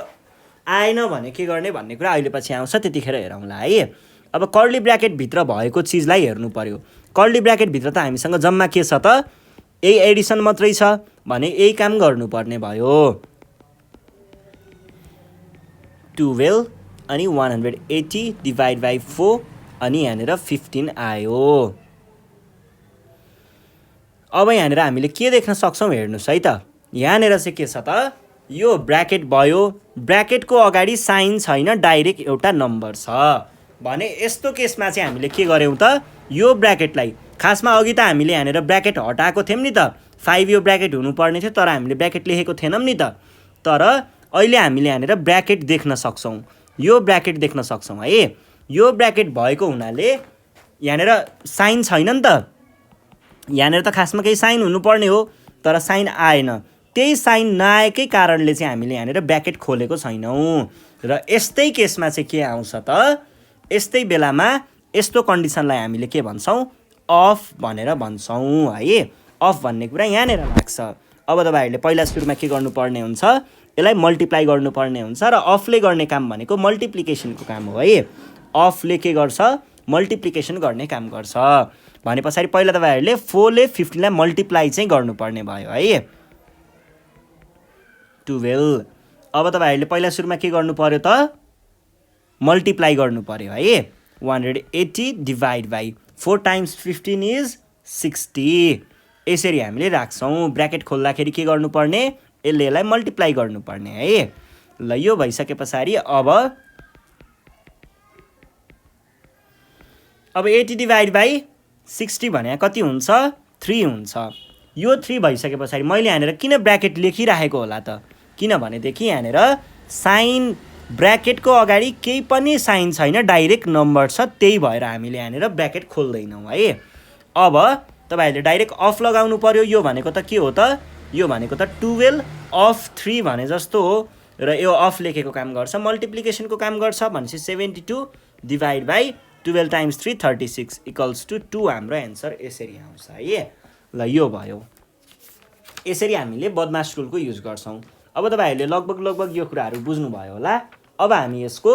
आएन भने के गर्ने भन्ने कुरा अहिले पछि आउँछ, त्यतिखेर हेरौँला है। अब कर्ली ब्र्याकेटभित्र भएको चिजलाई हेर्नु पर्यो। कर्ली ब्र्याकेटभित्र त हामीसँग जम्मा के छ त, यही एडिसन मात्रै छ भने यही काम गर्नुपर्ने भयो। 12 अनि 180 डिभाइड बाई 4 अनि यहाँनिर 15 आयो। अब यहाँनिर हामीले के देख्न सक्छौँ हेर्नुहोस् है त, यहाँनिर चाहिँ के छ त, यो ब्र्याकेट भयो, ब्र्याकेटको अगाडि साइन छैन, डाइरेक्ट एउटा नम्बर छ भने यस्तो केसमा चाहिँ हामीले के गर्यौँ त, यो ब्र्याकेटलाई खासमा अघि त हामीले यहाँनिर ब्र्याकेट हटाएको थियौँ नि त, 5 यो ब्र्याकेट हुनुपर्ने थियो तर हामीले ब्र्याकेट लेखेको थिएनौँ नि त। तर अहिले हामीले यहाँनिर ब्र्याकेट देख्न सक्छौँ, यो ब्र्याकेट देख्न सक्छौँ है। यो ब्र्याकेट भएको हुनाले यहाँनिर साइन छैन नि त, यहाँनिर त खासमा केही साइन हुनुपर्ने हो तर साइन आएन। त्यही साइन नआएकै कारणले चाहिँ हामीले यहाँनिर ब्र्याकेट खोलेको छैनौँ। र यस्तै केसमा चाहिँ के आउँछ त, यस्तै बेलामा यस्तो कन्डिसनलाई हामीले के भन्छौँ, अफ भनेर भन्छौँ है। अफ भन्ने कुरा यहाँनिर लाग्छ। अब तपाईँहरूले पहिला सुरुमा के गर्नुपर्ने हुन्छ, यसलाई मल्टिप्लाई गर्नुपर्ने हुन्छ र अफले गर्ने काम भनेको मल्टिप्लिकेसनको काम हो है। अफले के गर्छ, मल्टिप्लिकेसन गर्ने काम गर्छ भने पछाडि पहिला तपाईँहरूले 4 ले 15 लाई मल्टिप्लाई चाहिँ गर्नुपर्ने भयो है, 12। अब तपाईँहरूले पहिला सुरुमा के गर्नु पर्यो त, मल्टिप्लाई गर्नु पर्यो है। 180 डिभाइड बाई 4 टाइम्स 15 इज 60। यसरी हामीले राख्छौँ। ब्र्याकेट खोल्दाखेरि के गर्नुपर्ने, यसलाई मल्टिप्लाई गर्नुपर्ने है। ल यो भइसके पछाडि अब 80 डिभाइड बाई 60 भने कति हुन्छ, 3 हुन्छ। यो 3 भइसके पछाडि मैले यहाँनिर किन ब्र्याकेट लेखिराखेको होला त, किनभनेदेखि यहाँनिर साइन ब्र्याकेटको अगाडि केही पनि साइन छैन, डाइरेक्ट नम्बर छ, त्यही भएर हामीले यहाँनिर ब्र्याकेट खोल्दैनौँ है। अब तपाईँहरूले डाइरेक्ट अफ लगाउनु पर्यो। यो भनेको त के हो त, यो भनेको त 12 अफ 3 भने जस्तो हो र यो अफ लेखेको काम गर्छ, मल्टिप्लिकेसनको काम गर्छ भनेपछि 72 divide by 12 times 3 36 equals to 2 हाम्रो एन्सर यसरी आउँछ है। ल यो भयो। यसरी हामीले बदमास रुलको युज गर्छौँ। अब तपाईँहरूले लगभग यो कुराहरू बुझ्नुभयो होला। अब हामी यसको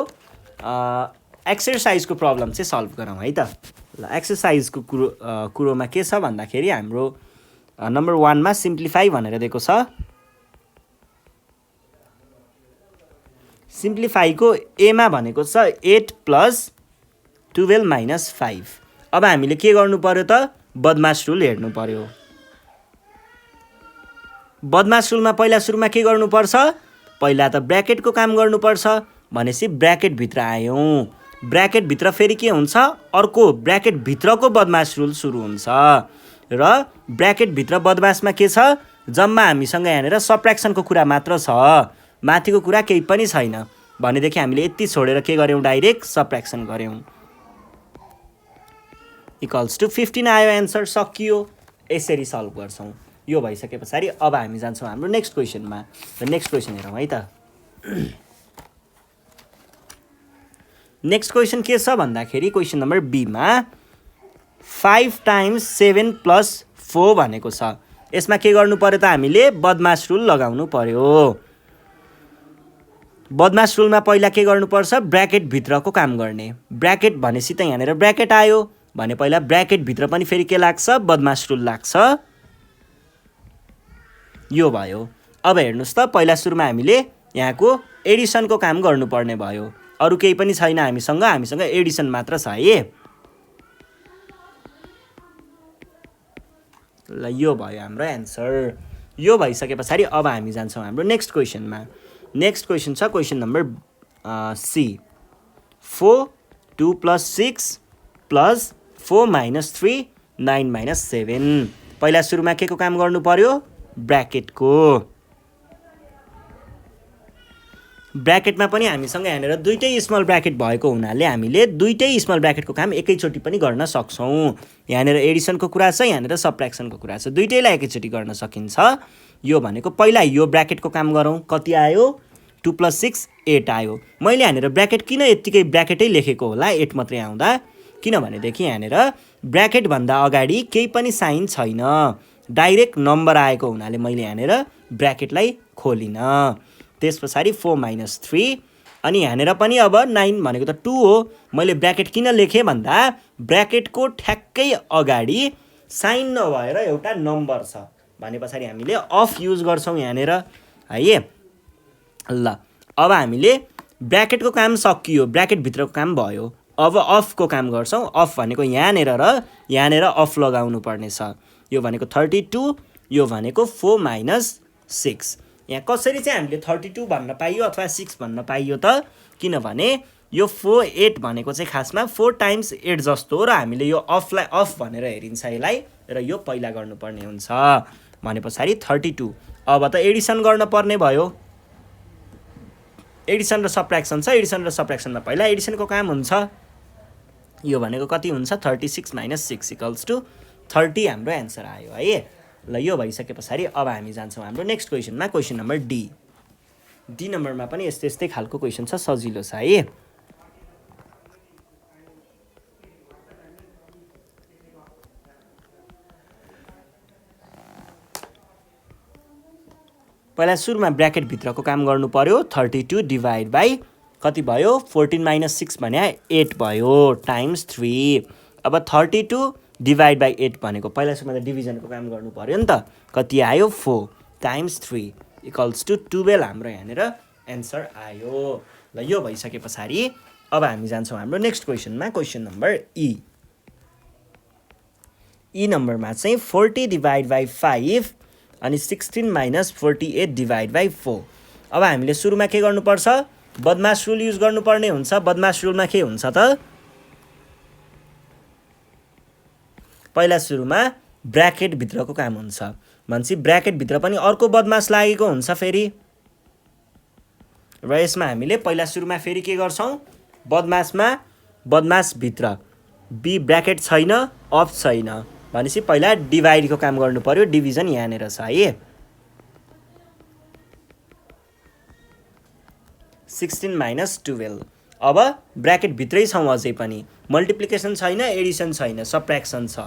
एक्सर्साइजको प्रब्लम चाहिँ सल्भ गरौँ है त। ल एक्सर्साइजको कुरोमा के छ भन्दाखेरि हाम्रो नम्बर 1 मा सिम्प्लिफाई भनेर दिएको छ। सिम्प्लिफाईको एमा भनेको छ 8 प्लस 12 माइनस 5। अब हामीले के गर्नु पर्यो त, बदमास रुल हेर्नु पर्यो। बदमास रुलमा पहिला सुरुमा के गर्नुपर्छ, पहिला त ब्र्याकेटको काम गर्नुपर्छ भनेपछि ब्र्याकेटभित्र आयौँ। ब्र्याकेटभित्र फेरि के हुन्छ, अर्को ब्र्याकेटभित्रको बदमास रुल सुरु हुन्छ र ब्र्याकेटभित्र बदमासमा के छ, जम्मा हामीसँग यहाँनिर सब्ट्र्याक्सनको कुरा मात्र छ, माथिको कुरा केही पनि छैन भनेदेखि हामीले यति छोडेर के गर्यौँ, डाइरेक्ट सब्ट्र्याक्सन गर्यौँ। इक्वल्स टु 15 आयो एन्सर, सकियो। यसरी सल्भ गर्छौँ। यो भइसके पछाडि अब हामी जान्छौँ हाम्रो नेक्स्ट क्वेसनमा। र नेक्स्ट क्वेसन हेरौँ है त। नेक्स्ट क्वेसन के छ भन्दाखेरि क्वेसन नम्बर बीमा 5 टाइम्स 7 प्लस 4 भनेको छ। यसमा के गर्नु पर्यो त, हामीले बदमास रुल लगाउनु पर्यो। बदमास रुलमा पहिला के गर्नुपर्छ, ब्र्याकेटभित्रको काम गर्ने। ब्र्याकेट भनेपछि त यहाँनिर ब्र्याकेट आयो भने पहिला ब्र्याकेटभित्र पनि फेरि के लाग्छ, बदमास रुल लाग्छ। यो भयो। अब हेर्नुहोस् त, पहिला सुरुमा हामीले यहाँको एडिसनको काम गर्नुपर्ने भयो। अरू केही पनि छैन हामीसँग एडिसन मात्र छ है। ल यो भयो हाम्रो एन्सर। यो भइसके पछाडि अब हामी जान्छौँ हाम्रो नेक्स्ट क्वेसनमा। नेक्स्ट क्वेसन छ question number C. 4 2 plus 6 plus 4 minus 3 9 minus 7। पहिला सुरुमा के को काम गर्नु पर्यो, ब्र्याकेटको। ब्र्याकेटमा पनि हामीसँग यहाँनिर दुईटै स्मल ब्र्याकेट भएको हुनाले हामीले दुईटै स्मल ब्र्याकेटको काम एकैचोटि पनि गर्न सक्छौँ। यहाँनिर एडिसनको कुरा छ, यहाँनिर सबट्र्याक्सनको कुरा छ, दुईटैलाई एकैचोटि गर्न सकिन्छ। यो भनेको पहिला यो ब्र्याकेटको काम गरौँ। कति आयो? 2 + 6 8 आयो। मैले यहाँनिर ब्र्याकेट किन यत्तिकै ब्र्याकेटै लेखेको होला 8 मात्रै आउँदा? किनभनेदेखि यहाँनिर ब्र्याकेटभन्दा अगाडि केही पनि साइन छैन, डाइरेक्ट नम्बर आएको हुनाले मैले यहाँनिर ब्र्याकेटलाई खोलिनँ। त्यस पछाडि 4 - 3 अनि यहाँनिर पनि अब 9 भनेको त 2 हो। मैले ब्र्याकेट किन लेखेँ भन्दा ब्र्याकेटको ठ्याक्कै अगाडि साइन नभएर एउटा नम्बर छ भने पछाडि हामीले अफ युज गर्छौँ यहाँनिर है। ल अब हामीले ब्र्याकेटको काम सकियो, ब्र्याकेटभित्रको काम भयो। अब अफको काम गर्छौँ। अफ भनेको यहाँनिर र यहाँनिर अफ लगाउनु पर्ने छ। यो भनेको 32, यो भनेको 4 - 6। यहाँ कसरी चाहिँ हामीले 32 भन्न पाइयो अथवा 6 भन्न पाइयो त? किनभने यो 4 8 भनेको चाहिँ खासमा 4 × 8 जस्तो हो र हामीले यो अफलाई अफ भनेर हेरिन्छ यसलाई, र यो पहिला गर्नुपर्ने हुन्छ भने पछाडि 32। अब त एडिसन गर्न पर्ने भयो। एडिसन र सबट्र्याक्सन छ, एडिसन र सबट्र्याक्सनमा पहिला एडिसनको काम हुन्छ। यो भनेको कति हुन्छ? 36 - 6 = 30 हाम्रो एन्सर आयो है। ल यो भइसके पछाडि अब हामी जान्छौँ हाम्रो नेक्स्ट क्वेसनमा, क्वेसन नम्बर डी। डी नम्बरमा पनि यस्तै खालको क्वेसन छ, सजिलो छ है। पहिला सुरुमा ब्र्याकेटभित्रको काम गर्नु पर्यो। 32 / कति भयो? 14 - 6 भने 8 भयो, टाइम्स 3। अब 32 / 8 भनेको पहिला सुरुमा त डिभिजनको काम गर्नु पर्यो नि त। कति आयो? 4 टाइम्स 3 = 12 हाम्रो यहाँनिर एन्सर आयो। ल यो भइसके पछाडि अब हामी जान्छौँ हाम्रो नेक्स्ट क्वेसनमा, क्वेसन नम्बर ई। ई नम्बरमा चाहिँ 40 / 5 अनि 16 - 48 / 4। अब हामीले सुरुमा के गर्नुपर्छ? बदमास रुल युज गर्नुपर्ने हुन्छ। बदमास रुलमा के हुन्छ त? पहिला सुरुमा ब्र्याकेटभित्रको काम हुन्छ भनेपछि ब्र्याकेटभित्र पनि अर्को बदमास लागेको हुन्छ फेरि, र यसमा हामीले पहिला सुरुमा फेरि के गर्छौँ? बदमासमा बदमासभित्र बी ब्र्याकेट छैन, अफ छैन भनेपछि पहिला डिभाइडको काम गर्नु पर्यो। डिभिजन यहाँनिर छ है। 16 - 12। अब ब्र्याकेटभित्रै छौँ अझै पनि, मल्टिप्लिकेसन छैन, एडिसन छैन, सबट्र्याक्सन छ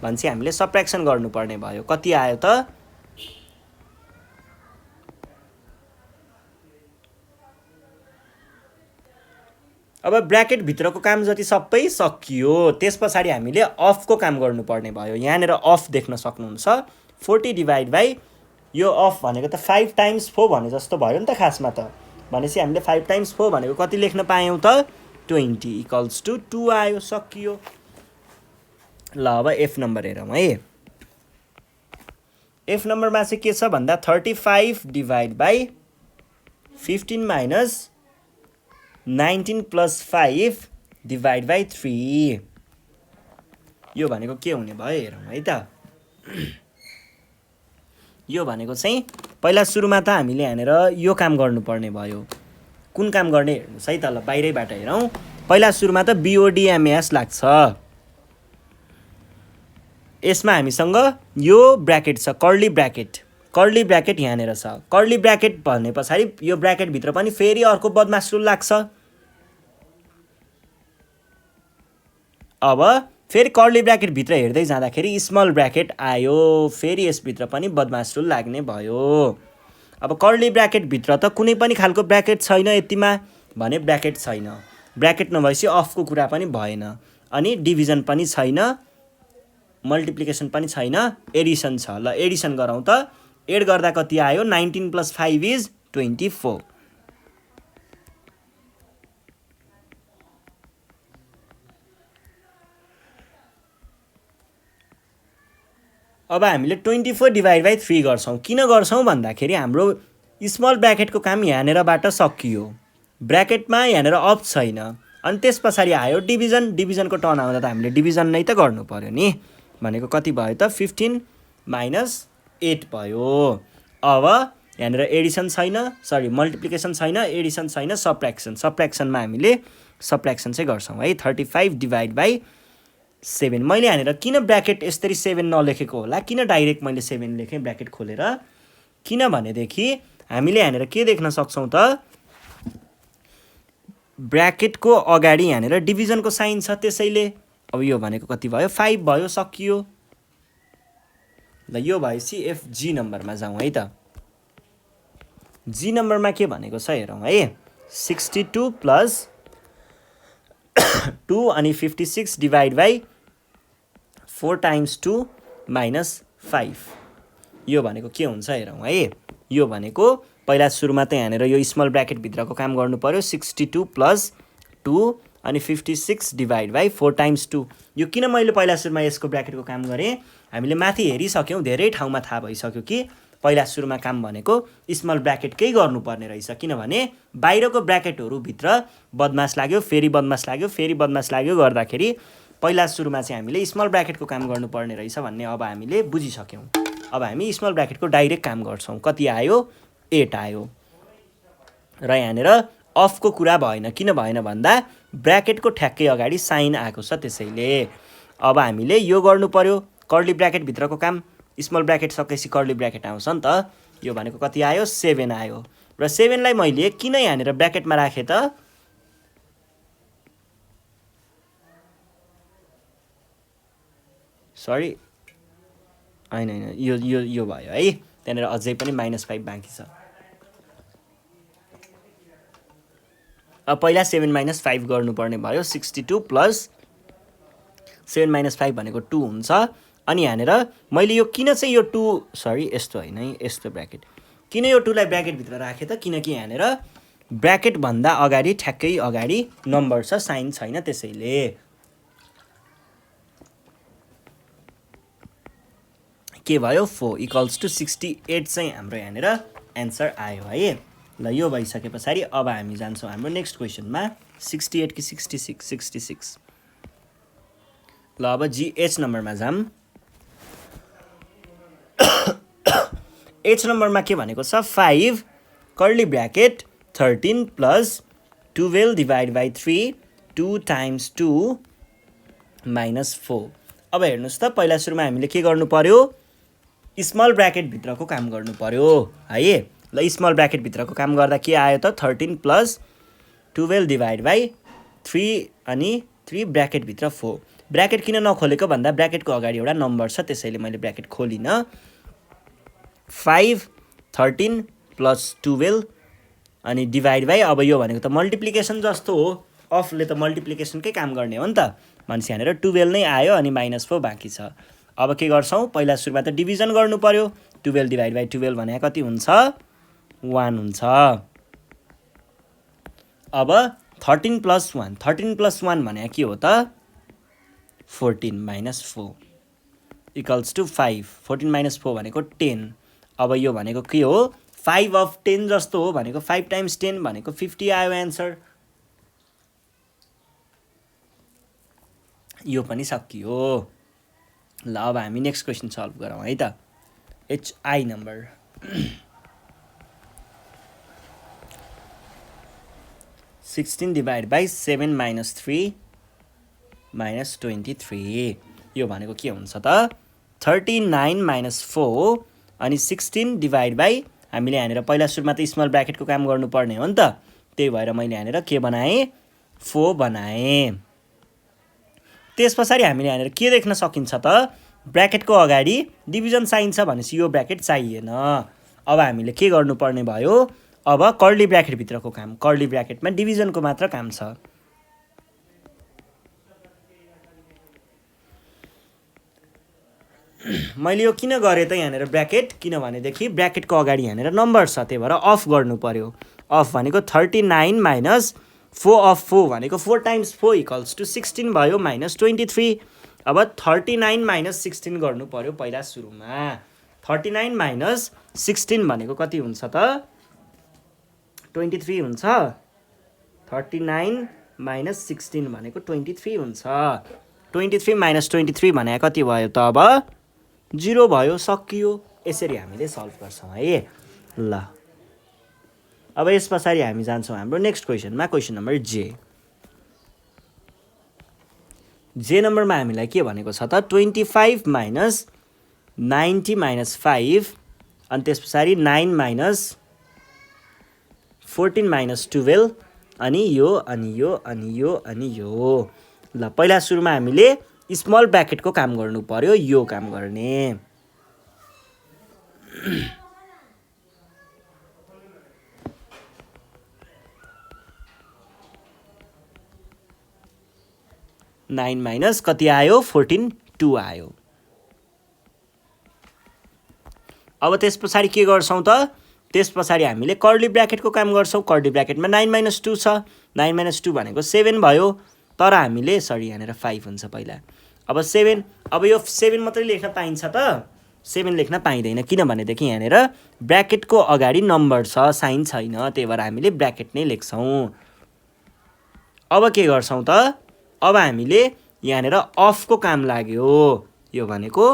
भनेपछि हामीले सबट्र्याक्सन गर्नुपर्ने भयो। कति आयो त? अब ब्र्याकेटभित्रको काम जति सबै सकियो। त्यस पछाडि हामीले अफको काम गर्नुपर्ने भयो। यहाँनिर अफ देख्न सक्नुहुन्छ। 40 / यो अफ भनेको त 5 × 4 भने जस्तो भयो नि त खासमा त। भनेपछि हामीले 5 × 4 भनेको कति लेख्न पायौँ त? 20 = 2 आयो, सकियो। ल अब एफ नम्बर हेरौँ है। एफ नम्बरमा चाहिँ के छ भन्दा 35 / 15 - 19 + 5 / 3। यो भनेको के हुने भयो हेरौँ है त। यो भनेको चाहिँ पहिला सुरुमा त हामीले यहाँनिर यो काम गर्नुपर्ने भयो। कुन काम गर्ने हेर्नुहोस् है त। ल बाहिरैबाट हेरौँ। पहिला सुरुमा त BODMAS लाग्छ। यसमा हामीसँग यो ब्र्याकेट छ, कर्ली ब्र्याकेट। कर्ली ब्र्याकेट यहाँनिर छ। कर्ली ब्र्याकेट भन्ने पछाडि यो ब्र्याकेटभित्र पनि फेरि अर्को बदमास रुल लाग्छ। अब फेरि कर्ली ब्र्याकेटभित्र हेर्दै जाँदाखेरि स्मल ब्र्याकेट आयो, फेरि यसभित्र पनि बदमास रुल लाग्ने भयो। अब कर्ली ब्र्याकेटभित्र त कुनै पनि खालको ब्र्याकेट छैन यतिमा भने ब्र्याकेट छैन। ब्र्याकेट नभएपछि अफको कुरा पनि भएन, अनि डिभिजन पनि छैन, मल्टिप्लिकेसन पनि छैन, एडिसन छ। ल एडिसन गरौँ त। एड गर्दा कति आयो? 19 + 5 = 24। अब हामीले 24 / 3 गर्छौँ। किन गर्छौँ भन्दाखेरि हाम्रो स्मल ब्र्याकेटको काम यहाँनिरबाट सकियो। ब्र्याकेटमा यहाँनिर अफ छैन, अनि त्यस पछाडि आयो डिभिजन। डिभिजनको टर्न आउँदा त हामीले डिभिजन नै त गर्नु पर्यो नि। भनेको कति भयो त? 15 - 8 भयो। अब यहाँनिर एडिसन छैन, सरी मल्टिप्लिकेसन छैन, एडिसन छैन, सब्ट्र्याक्सन। सब्ट्र्याक्सनमा हामीले सब्ट्र्याक्सन चाहिँ गर्छौँ है। 35 डिभाइड बाई 7। मैले यहाँनिर किन ब्र्याकेट यसरी 7 नलेखेको होला, किन डाइरेक्ट मैले 7 लेखेँ ब्र्याकेट खोलेर, किनभनेदेखि हामीले यहाँनिर के देख्न सक्छौँ त, ब्र्याकेटको अगाडि यहाँनिर डिभिजनको साइन छ, त्यसैले अब यो भनेको कति भयो, 5 भयो, सकियो। ल यो भएपछि एफजी नम्बरमा जाउँ है त। जी नम्बरमा के भनेको छ हेरौँ है। 62 प्लस 2 अनि 56 डिभाइड बाई 4 टाइम्स 2 माइनस 5। यो भनेको के हुन्छ हेरौँ है। यो भनेको पहिला सुरुमा त यहाँनिर यो स्मल ब्र्याकेटभित्रको काम गर्नु पर्यो। 62 प्लस 2 अनि 56 डिभाइड बाई 4 टाइम्स 2। यो किन मैले पहिला सुरुमा यसको ब्र्याकेटको काम गरेँ, हामीले माथि हेरिसक्यौँ, धेरै ठाउँमा थाहा भइसक्यो कि पहिला सुरुमा काम भनेको स्मल ब्र्याकेटकै गर्नुपर्ने रहेछ, किनभने बाहिरको ब्र्याकेटहरूभित्र बदमास लाग्यो, फेरि बदमास लाग्यो, फेरि बदमास लाग्यो गर्दाखेरि पहिला सुरुमा चाहिँ हामीले स्मल ब्र्याकेटको काम गर्नुपर्ने रहेछ भन्ने अब हामीले बुझिसक्यौँ। अब हामी स्मल ब्र्याकेटको डाइरेक्ट काम गर्छौँ। कति आयो, 8 आयो। र यहाँनिर अफको कुरा भएन, किन भएन भन्दा ब्र्याकेटको ठ्याक्कै अगाडि साइन आएको छ, त्यसैले अब हामीले यो गर्नु पर्यो। कर्ली ब्र्याकेटभित्रको काम, स्मल ब्र्याकेट सकेपछि कर्ली ब्र्याकेट आउँछ नि त। यो भनेको कति आयो, 7 आयो। र 7 लाई मैले किन यहाँनिर ब्र्याकेटमा राखेँ त, सरी होइन होइन, यो यो यो भयो है। त्यहाँनिर अझै पनि -5 बाँकी छ। अब पहिला 7 - 5 गर्नुपर्ने भयो। 62 प्लस 7 - 5 भनेको 2 हुन्छ। अनि यहाँनिर मैले यो किन चाहिँ यो 2, सरी यस्तो होइन है, यस्तो ब्र्याकेट, किन यो 2 लाई ब्र्याकेटभित्र राखेँ त, किनकि यहाँनिर ब्र्याकेटभन्दा अगाडि ठ्याक्कै अगाडि नम्बर छ, साइन छैन, त्यसैले। के भयो, 4 इक्वल्स टु 68 चाहिँ हाम्रो यहाँनिर एन्सर आयो है। ल यो भइसके पछाडि अब हामी जान्छौँ हाम्रो नेक्स्ट क्वेसनमा। 68 कि 66, 66। ल अब जीएच नम्बरमा जाम। एच नम्बरमा के भनेको छ, 5 curly bracket 13 plus 12 divide by 3 2 times 2 minus 4। अब हेर्नुहोस् त, पहिला सुरुमा हामीले के गर्नु पर्यो, स्मल ब्र्याकेटभित्रको काम गर्नु पर्यो है। ल स्मल ब्र्याकेटभित्रको काम गर्दा के आयो त, 13 प्लस 12 डिभाइड बाई 3 अनि 3 ब्र्याकेटभित्र 4। ब्र्याकेट किन नखोलेको भन्दा ब्र्याकेटको अगाडि एउटा नम्बर छ, त्यसैले मैले ब्र्याकेट खोलिनँ। 5 13 प्लस 12 अनि डिभाइड बाई, अब यो भनेको त मल्टिप्लिकेसन जस्तो हो, अफले त मल्टिप्लिकेसनकै काम गर्ने हो नि त। मान्छे यहाँनिर 12 नै आयो अनि -4 बाँकी छ। अब के गर्छौँ, पहिला सुरुमा त डिभिजन गर्नु पर्यो। 12 डिभाइड बाई 12 भने कति हुन्छ, 1 हुन्छ। अब 13 प्लस 1, 13 प्लस 1 भने के हो त, 14 -4 इक्वल्स टु 5। 14 - 4 भनेको 10। अब यो भनेको के हो, 5 अफ 10 जस्तो हो, भनेको 5 टाइम्स 10 भनेको 50 आयो एन्सर। यो पनि सकियो। ल अब हामी नेक्स्ट क्वेसन सल्भ गरौँ है त। HI number. Sixteen divide by 7 - 3 - 23। यो भनेको के हुन्छ त, 39 - 4 अनि 16 डिभाइड बाई, हामीले यहाँनिर पहिला सुरुमा त स्मल ब्र्याकेटको काम गर्नुपर्ने हो नि त, त्यही भएर मैले यहाँनिर के बनाएँ, 4 बनाएँ। त्यस पछाडि हामीले यहाँनिर के देख्न सकिन्छ त, ब्र्याकेटको अगाडि डिभिजन साइन छ भनेपछि यो ब्र्याकेट चाहिएन। अब हामीले के गर्नुपर्ने भयो, अब कर्ली ब्र्याकेटभित्रको काम, कर्ली ब्र्याकेटमा डिभिजनको मात्र काम छ। मैले यो किन गरेँ त यहाँनिर ब्र्याकेट, किनभनेदेखि ब्र्याकेटको अगाडि यहाँनिर नम्बर छ, त्यही भएर अफ गर्नु पर्यो। अफ भनेको 39 माइनस 4 अफ 4 भनेको 4 टाइम्स 4 इक्वल्स टु 16 भयो -23। अब 39 माइनस 16 गर्नु पर्यो पहिला सुरुमा। 39 माइनस 16 भनेको कति हुन्छ त, 23 हुन्छ। 39 माइनस 16 भनेको 23 हुन्छ। 23 माइनस 23 भने कति भयो त, अब 0 भयो, सकियो। यसरी हामीले सल्भ गर्छौँ है। ल अब यस पछाडि हामी जान्छौँ हाम्रो नेक्स्ट क्वेसनमा, क्वेसन नम्बर जे नम्बरमा हामीलाई के भनेको छ त 25 माइनस 90 माइनस 5 अनि त्यस पछाडि 9 माइनस 14 माइनस 12 अनि यो अनि यो अनि यो अनि यो। ल पहिला सुरुमा हामीले स्मल ब्र्याकेटको काम गर्नु पर्यो, यो काम गर्ने। नाइन माइनस कति आयो 14 2 आयो। अब त्यस पछाडि के गर्छौँ त, त्यस पछाडि हामीले कर्ली ब्र्याकेटको काम गर्छौँ। कर्ली ब्र्याकेटमा 9 माइनस 2 छ, 9 माइनस 2 भनेको 7 भयो, तर हामीले सरी यहाँनिर 5 हुन्छ पहिला। अब 7, अब यो 7 मात्रै लेख्न पाइन्छ त, 7 लेख्न पाइँदैन, किनभनेदेखि यहाँनिर ब्र्याकेटको अगाडि नम्बर छ, साइन छैन, त्यही भएर हामीले ब्र्याकेट नै लेख्छौँ। अब के गर्छौँ त, अब हामीले यहाँनिर अफको काम लाग्यो, यो भनेको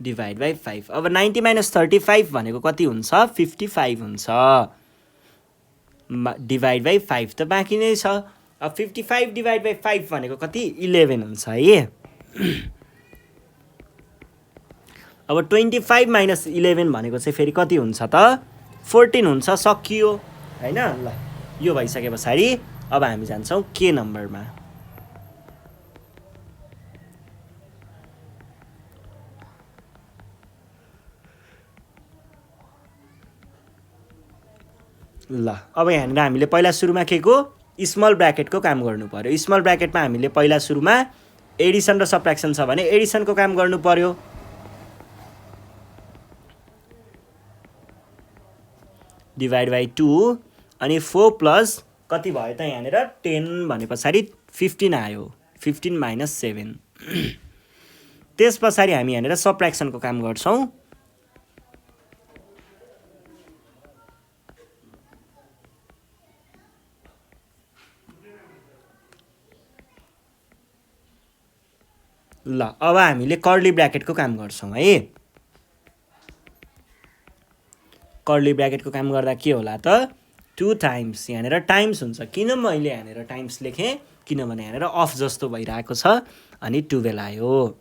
डिभाइड बाई 5। अब 90 माइनस 35 भनेको कति हुन्छ 55 हुन्छ, डिभाइड बाई 5 त बाँकी नै छ। अब 55 डिभाइड बाई 5 भनेको कति 11 हुन्छ है। अब 25 माइनस 11 भनेको चाहिँ फेरि कति हुन्छ त 14 हुन्छ, सकियो होइन। ल यो भइसके पछाडि अब हामी जान्छौँ के नम्बरमा। ल अब यहाँनिर हामीले पहिला सुरुमा के को स्मल ब्र्याकेटको काम गर्नु पर्यो। स्मल ब्र्याकेटमा हामीले पहिला सुरुमा एडिसन र सब्ट्र्याक्सन छ भने एडिसनको काम गर्नु पर्यो। डिभाइड बाई 2 अनि 4 प्लस कति भयो त यहाँनिर 10 भने पछाडि 15 आयो, 15 माइनस 7। त्यस पछाडि हामी यहाँनिर सब्ट्र्याक्सनको काम गर्छौँ। ल अब हामीले कर्ली ब्र्याकेटको काम गर्छौँ है। कर्ली ब्र्याकेटको काम गर्दा के होला त 2 टाइम्स, यहाँनिर टाइम्स हुन्छ। किन मैले यहाँनिर टाइम्स लेखेँ, किनभने यहाँनिर अफ जस्तो भइरहेको छ अनि 12 आयो।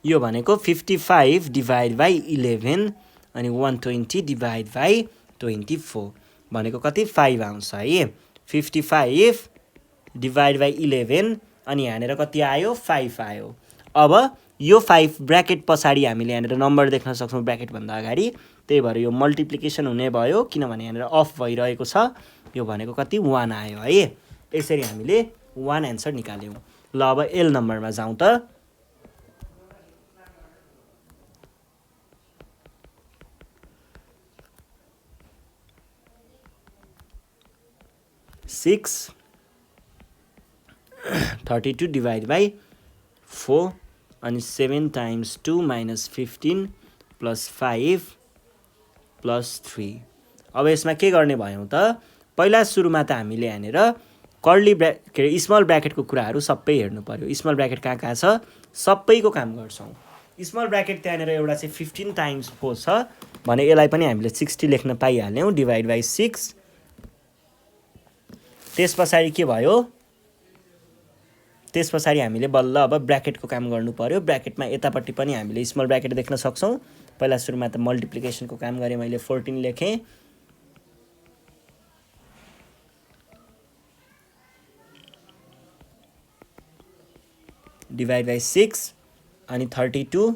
यो भनेको 55 डिभाइड बाई 11 अनि 120 डिभाइड बाई 24 भनेको कति 5 आउँछ है। 55 डिभाइड बाई 11 अनि यहाँनिर कति आयो 5 आयो। अब यो 5 ब्र्याकेट पछाडि हामीले यहाँनिर नम्बर देख्न सक्छौँ ब्र्याकेटभन्दा अगाडि, त्यही भएर यो मल्टिप्लिकेसन हुने भयो, किनभने यहाँनिर अफ भइरहेको छ। यो भनेको कति 1 आयो है। यसरी हामीले 1 एन्सर निकाल्यौँ। ल अब एल नम्बरमा जाउँ त। सिक्स 32 डिभाइड बाई 4 अनि 7 टाइम्स 2 माइनस 15 प्लस 5 प्लस 3। अब यसमा के गर्ने भयौँ त, पहिला सुरुमा त हामीले यहाँनिर कर्ली के अरे स्मल ब्र्याकेटको कुराहरू सबै हेर्नु पर्यो। स्मल ब्र्याकेट कहाँ कहाँ छ सबैको काम गर्छौँ। स्मल ब्र्याकेट त्यहाँनिर एउटा चाहिँ 15 टाइम्स 4 छ भने यसलाई पनि हामीले 60 लेख्न पाइहाल्यौँ, डिभाइड बाई 6। त्यस पछाडि के भयो, त्यस पछाडि हामीले बल्ल अब ब्र्याकेटको काम गर्नु पर्यो। ब्र्याकेटमा यतापट्टि पनि हामीले स्मल ब्र्याकेट देख्न सक्छौँ। पहिला सुरुमा त मल्टिप्लिकेसनको काम गरेँ मैले, 14 लेखेँ। डिभाइड बाई 6 अनि 32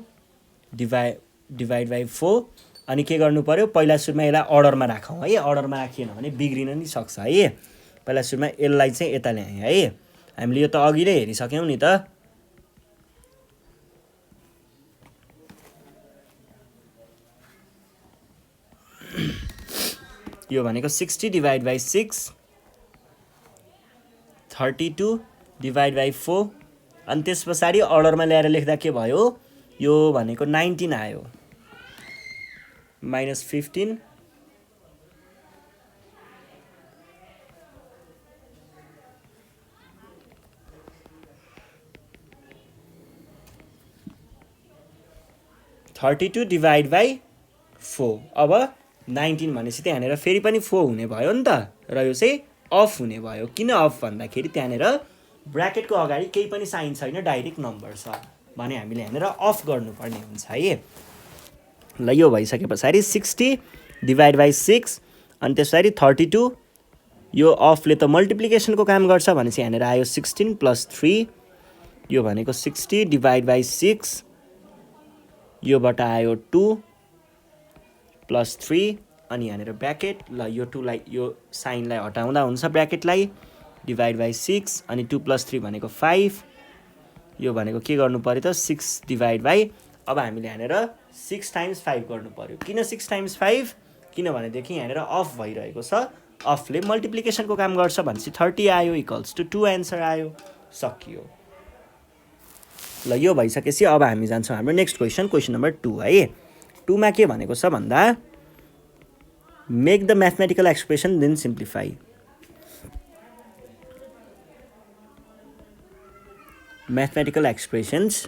डिभाइड बाई 4 अनि के गर्नु पर्यो, पहिला सुरुमा यसलाई अर्डरमा राखौँ है। अर्डरमा राखिएन भने बिग्रिन नि सक्छ है। पहिला सुरुमा यसलाई चाहिँ यता ल्याएँ है। हामीले यो त अघि नै हेरिसक्यौँ नि त। यो भनेको 60 डिभाइड बाई 6, 32 डिभाइड बाई 4 अनि त्यस पछाडि अर्डरमा ल्याएर लेख्दा के भयो, यो भनेको 19 आयो, माइनस 15 32 डिभाइड बाई 4। अब 19 भनेपछि त्यहाँनिर फेरि पनि 4 हुने भयो नि त, र यो चाहिँ अफ हुने भयो। किन अफ भन्दाखेरि त्यहाँनिर ब्र्याकेटको अगाडि केही पनि साइन छैन, डाइरेक्ट नम्बर छ भने हामीले यहाँनिर अफ गर्नुपर्ने हुन्छ है। ल यो भइसके पछाडि 60 डिभाइड बाई 6 अनि त्यस पछाडि 32, यो अफले त मल्टिप्लिकेसनको काम गर्छ भनेपछि यहाँनिर आयो 16 प्लस 3, यो भनेको 60 डिभाइड बाई 6, योबाट आयो 2 प्लस 3 अनि यहाँनिर ब्र्याकेट। ल यो 2 लाई यो साइनलाई हटाउँदा हुन्छ ब्र्याकेटलाई, डिभाइड बाई 6 अनि 2 प्लस 3 भनेको 5, यो भनेको के गर्नु पर्यो त 6 डिभाइड बाई, अब हामीले यहाँनिर 6 टाइम्स 5 गर्नु पर्यो। किन 6 टाइम्स 5? किनभनेदेखि यहाँनिर अफ भइरहेको छ, अफले मल्टिप्लिकेसनको काम गर्छ भनेपछि 30 आयो इक्वल्स टु 2 एन्सर आयो, सकियो। ल यो भइसकेपछि अब हामी जान्छौँ हाम्रो नेक्स्ट क्वेसन, क्वेसन नम्बर 2 है। 2 मा के भनेको छ भन्दा make the mathematical expression then simplify. Mathematical expressions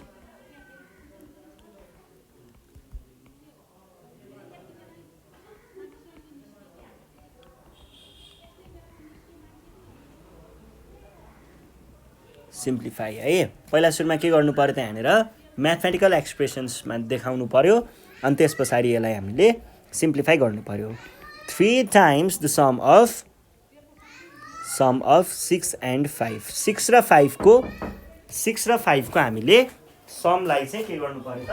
simplify है। पहिला सुरुमा के गर्नु पर्यो त यहाँनिर म्याथमेटिकल एक्सप्रेसन्समा देखाउनु पर्यो अनि त्यस पछाडि यसलाई हामीले सिम्प्लिफाई गर्नु पर्यो। 3 times the sum of 6 and 5, 6 र 5 को हामीले समलाई चाहिँ के गर्नु पर्यो त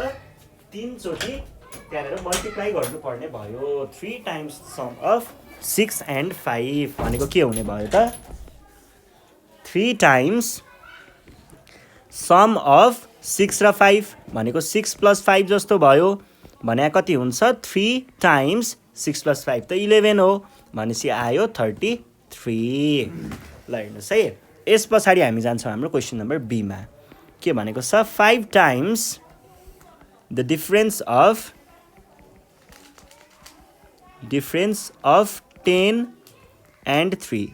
3 चोटि त्यहाँनिर मल्टिप्लाई गर्नुपर्ने भयो। 3 टाइम्स सम अफ 6 एन्ड 5 भनेको के हुने भयो त 3 टाइम्स सम अफ 6 र 5 भनेको 6 प्लस 5 जस्तो भयो भने कति हुन्छ 3 टाइम्स 6 प्लस 5 त 11 हो भनेपछि आयो 33। ल हेर्नुहोस् है, यस पछाडि हामी जान्छौँ हाम्रो क्वेसन नम्बर बी मा। के भनेको छ 5 times the difference of 10 and 3।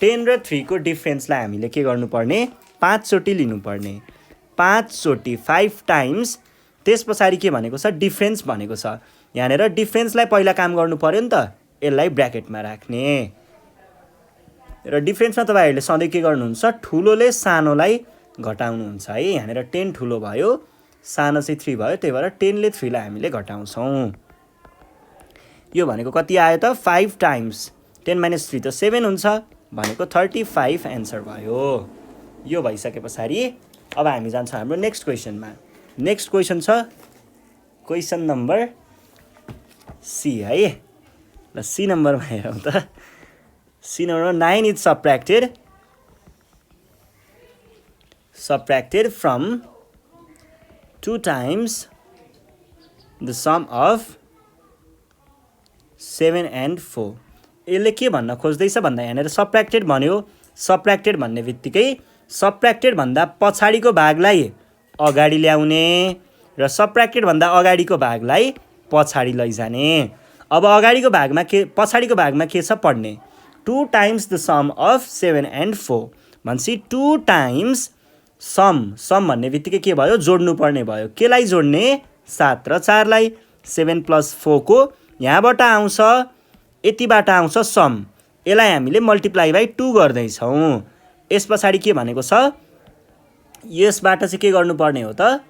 10 र 3 को डिफरेन्सलाई हामीले के गर्नुपर्ने 5 चोटि लिनुपर्ने, 5 चोटि 5 टाइम्स, त्यस पछाडि के भनेको छ डिफरेन्स भनेको छ। यहाँनिर डिफरेन्सलाई पहिला काम गर्नु पर्यो नि त, यसलाई ब्र्याकेटमा राख्ने र डिफरेन्समा तपाईँहरूले सधैँ के गर्नुहुन्छ ठुलोले सानोलाई घटाउनुहुन्छ है। यहाँनिर 10 ठुलो भयो, सानो चाहिँ 3 भयो, त्यही भएर 10 ले 3 लाई हामीले घटाउँछौँ। यो भनेको कति आयो त 5 टाइम्स 10 माइनस 3 त 7 हुन्छ भनेको 35 एन्सर भयो। यो भइसके पछाडि अब हामी जान्छौँ हाम्रो नेक्स्ट क्वेसनमा। नेक्स्ट क्वेसन छ क्वेसन नम्बर सी है। ल सी नम्बरमा हेरौँ त। सी नम्बरमा 9 is subtracted from 2 times the sum of 7 and 4। यसले के भन्न खोज्दैछ भन्दा यहाँनिर सब्ट्र्याक्टेड भन्यो, सब्ट्र्याक्टेड भन्ने बित्तिकै सब्ट्र्याक्टेड भन्दा पछाडिको भागलाई अगाडि ल्याउने र सब्ट्र्याक्टेड भन्दा अगाडिको भागलाई पछाडि लैजाने। अब अगाडिको भागमा के पछाडिको भागमा के छ पढ्ने 2 times the sum of 7 and 4 भनेपछि 2 टाइम्स सम भन्ने बित्तिकै के भयो जोड्नु पर्ने भयो। केलाई जोड्ने 7 र 4 लाई। 7 प्लस 4 को यहाँबाट आउँछ, यतिबाट आउँछ सम, यसलाई हामीले मल्टिप्लाई बाई 2 गर्दैछौँ। यस पछाडि के भनेको छ यसबाट चाहिँ के गर्नुपर्ने हो त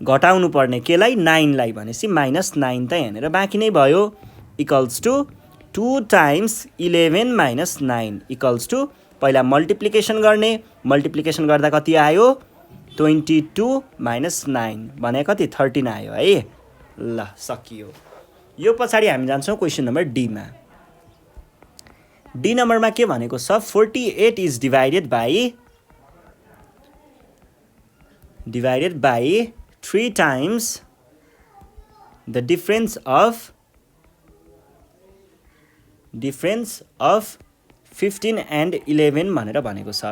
घटाउनु पर्ने, केलाई 9 लाई भनेपछि -9 त यहाँनिर बाँकी नै भयो equals to 2 times 11 minus 9 equals to पहिला मल्टिप्लिकेसन गर्ने, मल्टिप्लिकेसन गर्दा कति आयो 22 माइनस 9 भने कति 13 आयो है। ल सकियो। यो पछाडि हामी जान्छौँ क्वेसन नम्बर डी मा। डी नम्बरमा के भनेको छ 48 is divided by 3 times the difference of 15 and 11 भनेर भनेको छ।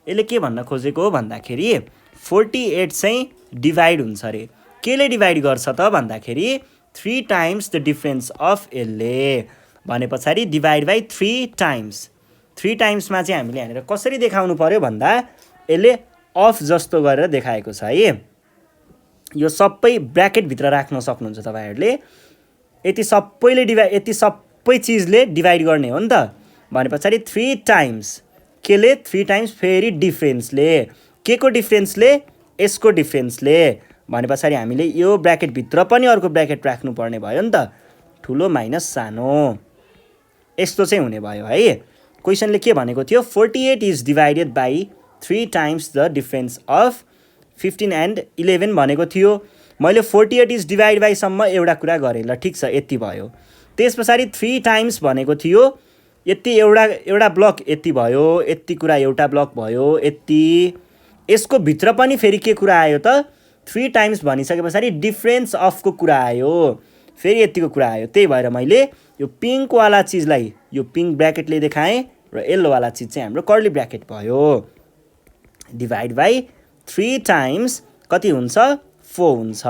यसले के भन्न खोजेको हो भन्दाखेरि 48 चाहिँ डिभाइड हुन्छ अरे। केले डिभाइड गर्छ त भन्दाखेरि 3 टाइम्स द डिफरेन्स अफ यसले भने पछाडि डिभाइड बाई 3 टाइम्स। 3 टाइम्समा चाहिँ हामीले यहाँनिर कसरी देखाउनु पर्यो भन्दा यसले अफ जस्तो गरेर देखाएको छ है। यो सबै ब्र्याकेटभित्र राख्न सक्नुहुन्छ तपाईँहरूले। यति सबै चिजले डिभाइड गर्ने हो नि त। भने पछाडि 3 टाइम्स केले 3 टाइम्स फेरि डिफ्रेन्सले, के को डिफ्रेन्सले, यसको डिफ्रेन्सले। भने पछाडि हामीले यो ब्र्याकेटभित्र पनि अर्को ब्र्याकेट राख्नुपर्ने भयो नि त, ठुलो माइनस सानो, यस्तो चाहिँ हुने भयो है। क्वेसनले के भनेको थियो, 48 is divided by 3 times the difference of 15 and 11 भनेको थियो। मैले 48 इज डिभाइड बाईसम्म एउटा कुरा गरेँ, ल ठिक छ, यति भयो। त्यस पछाडि 3 टाइम्स भनेको थियो, यति एउटा ब्लक यति भयो, यति कुरा एउटा ब्लक भयो, यति। यसको भित्र पनि फेरि के कुरा आयो त, 3 टाइम्स भनिसके पछाडि डिफ्रेन्स अफको कुरा आयो, फेरि यतिको कुरा आयो। त्यही भएर मैले यो पिङ्कवाला चिजलाई यो पिङ्क ब्र्याकेटले देखाएँ र येल्लोवाला चिज चाहिँ हाम्रो कर्ली ब्र्याकेट भयो। डिभाइड बाई 3 टाइम्स कति हुन्छ, 4 हुन्छ।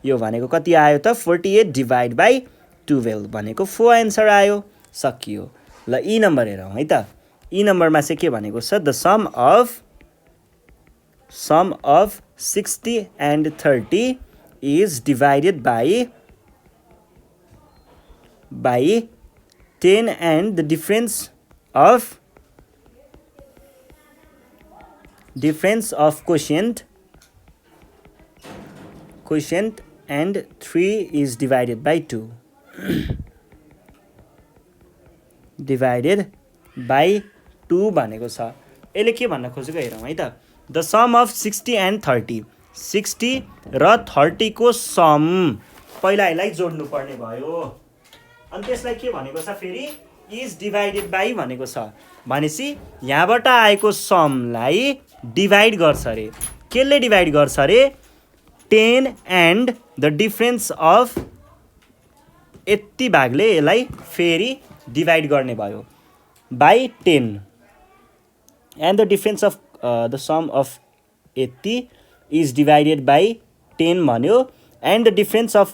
यो भनेको कति आयो त, 48 डिभाइड बाई 12 भनेको 4 एन्सर आयो, सकियो। ल ई नम्बर हेरौँ है त। ई नम्बरमा चाहिँ के भनेको छ, the sum of 60 and 30 is divided by 10 and the difference of quotient and 3 is divided by 2 divided by 2 भनेको छ। यसले के भन्न खोजेको हेरौँ है त। द सम अफ 60 एन्ड 30, 60 र 30 को सम, पहिला यसलाई जोड्नु पर्ने भयो। अनि त्यसलाई के भनेको छ फेरि, इज डिभाइडेड बाई भनेको छ। भनेपछि यहाँबाट आएको समलाई डिभाइड गर्छ अरे, केले डिभाइड गर्छ अरे, 10 एन्ड द डिफ्रेन्स अफ, यति भागले यसलाई फेरि डिभाइड गर्ने भयो by 10 and the difference of the sum of यति इज डिभाइडेड बाई 10 भन्यो, and the difference of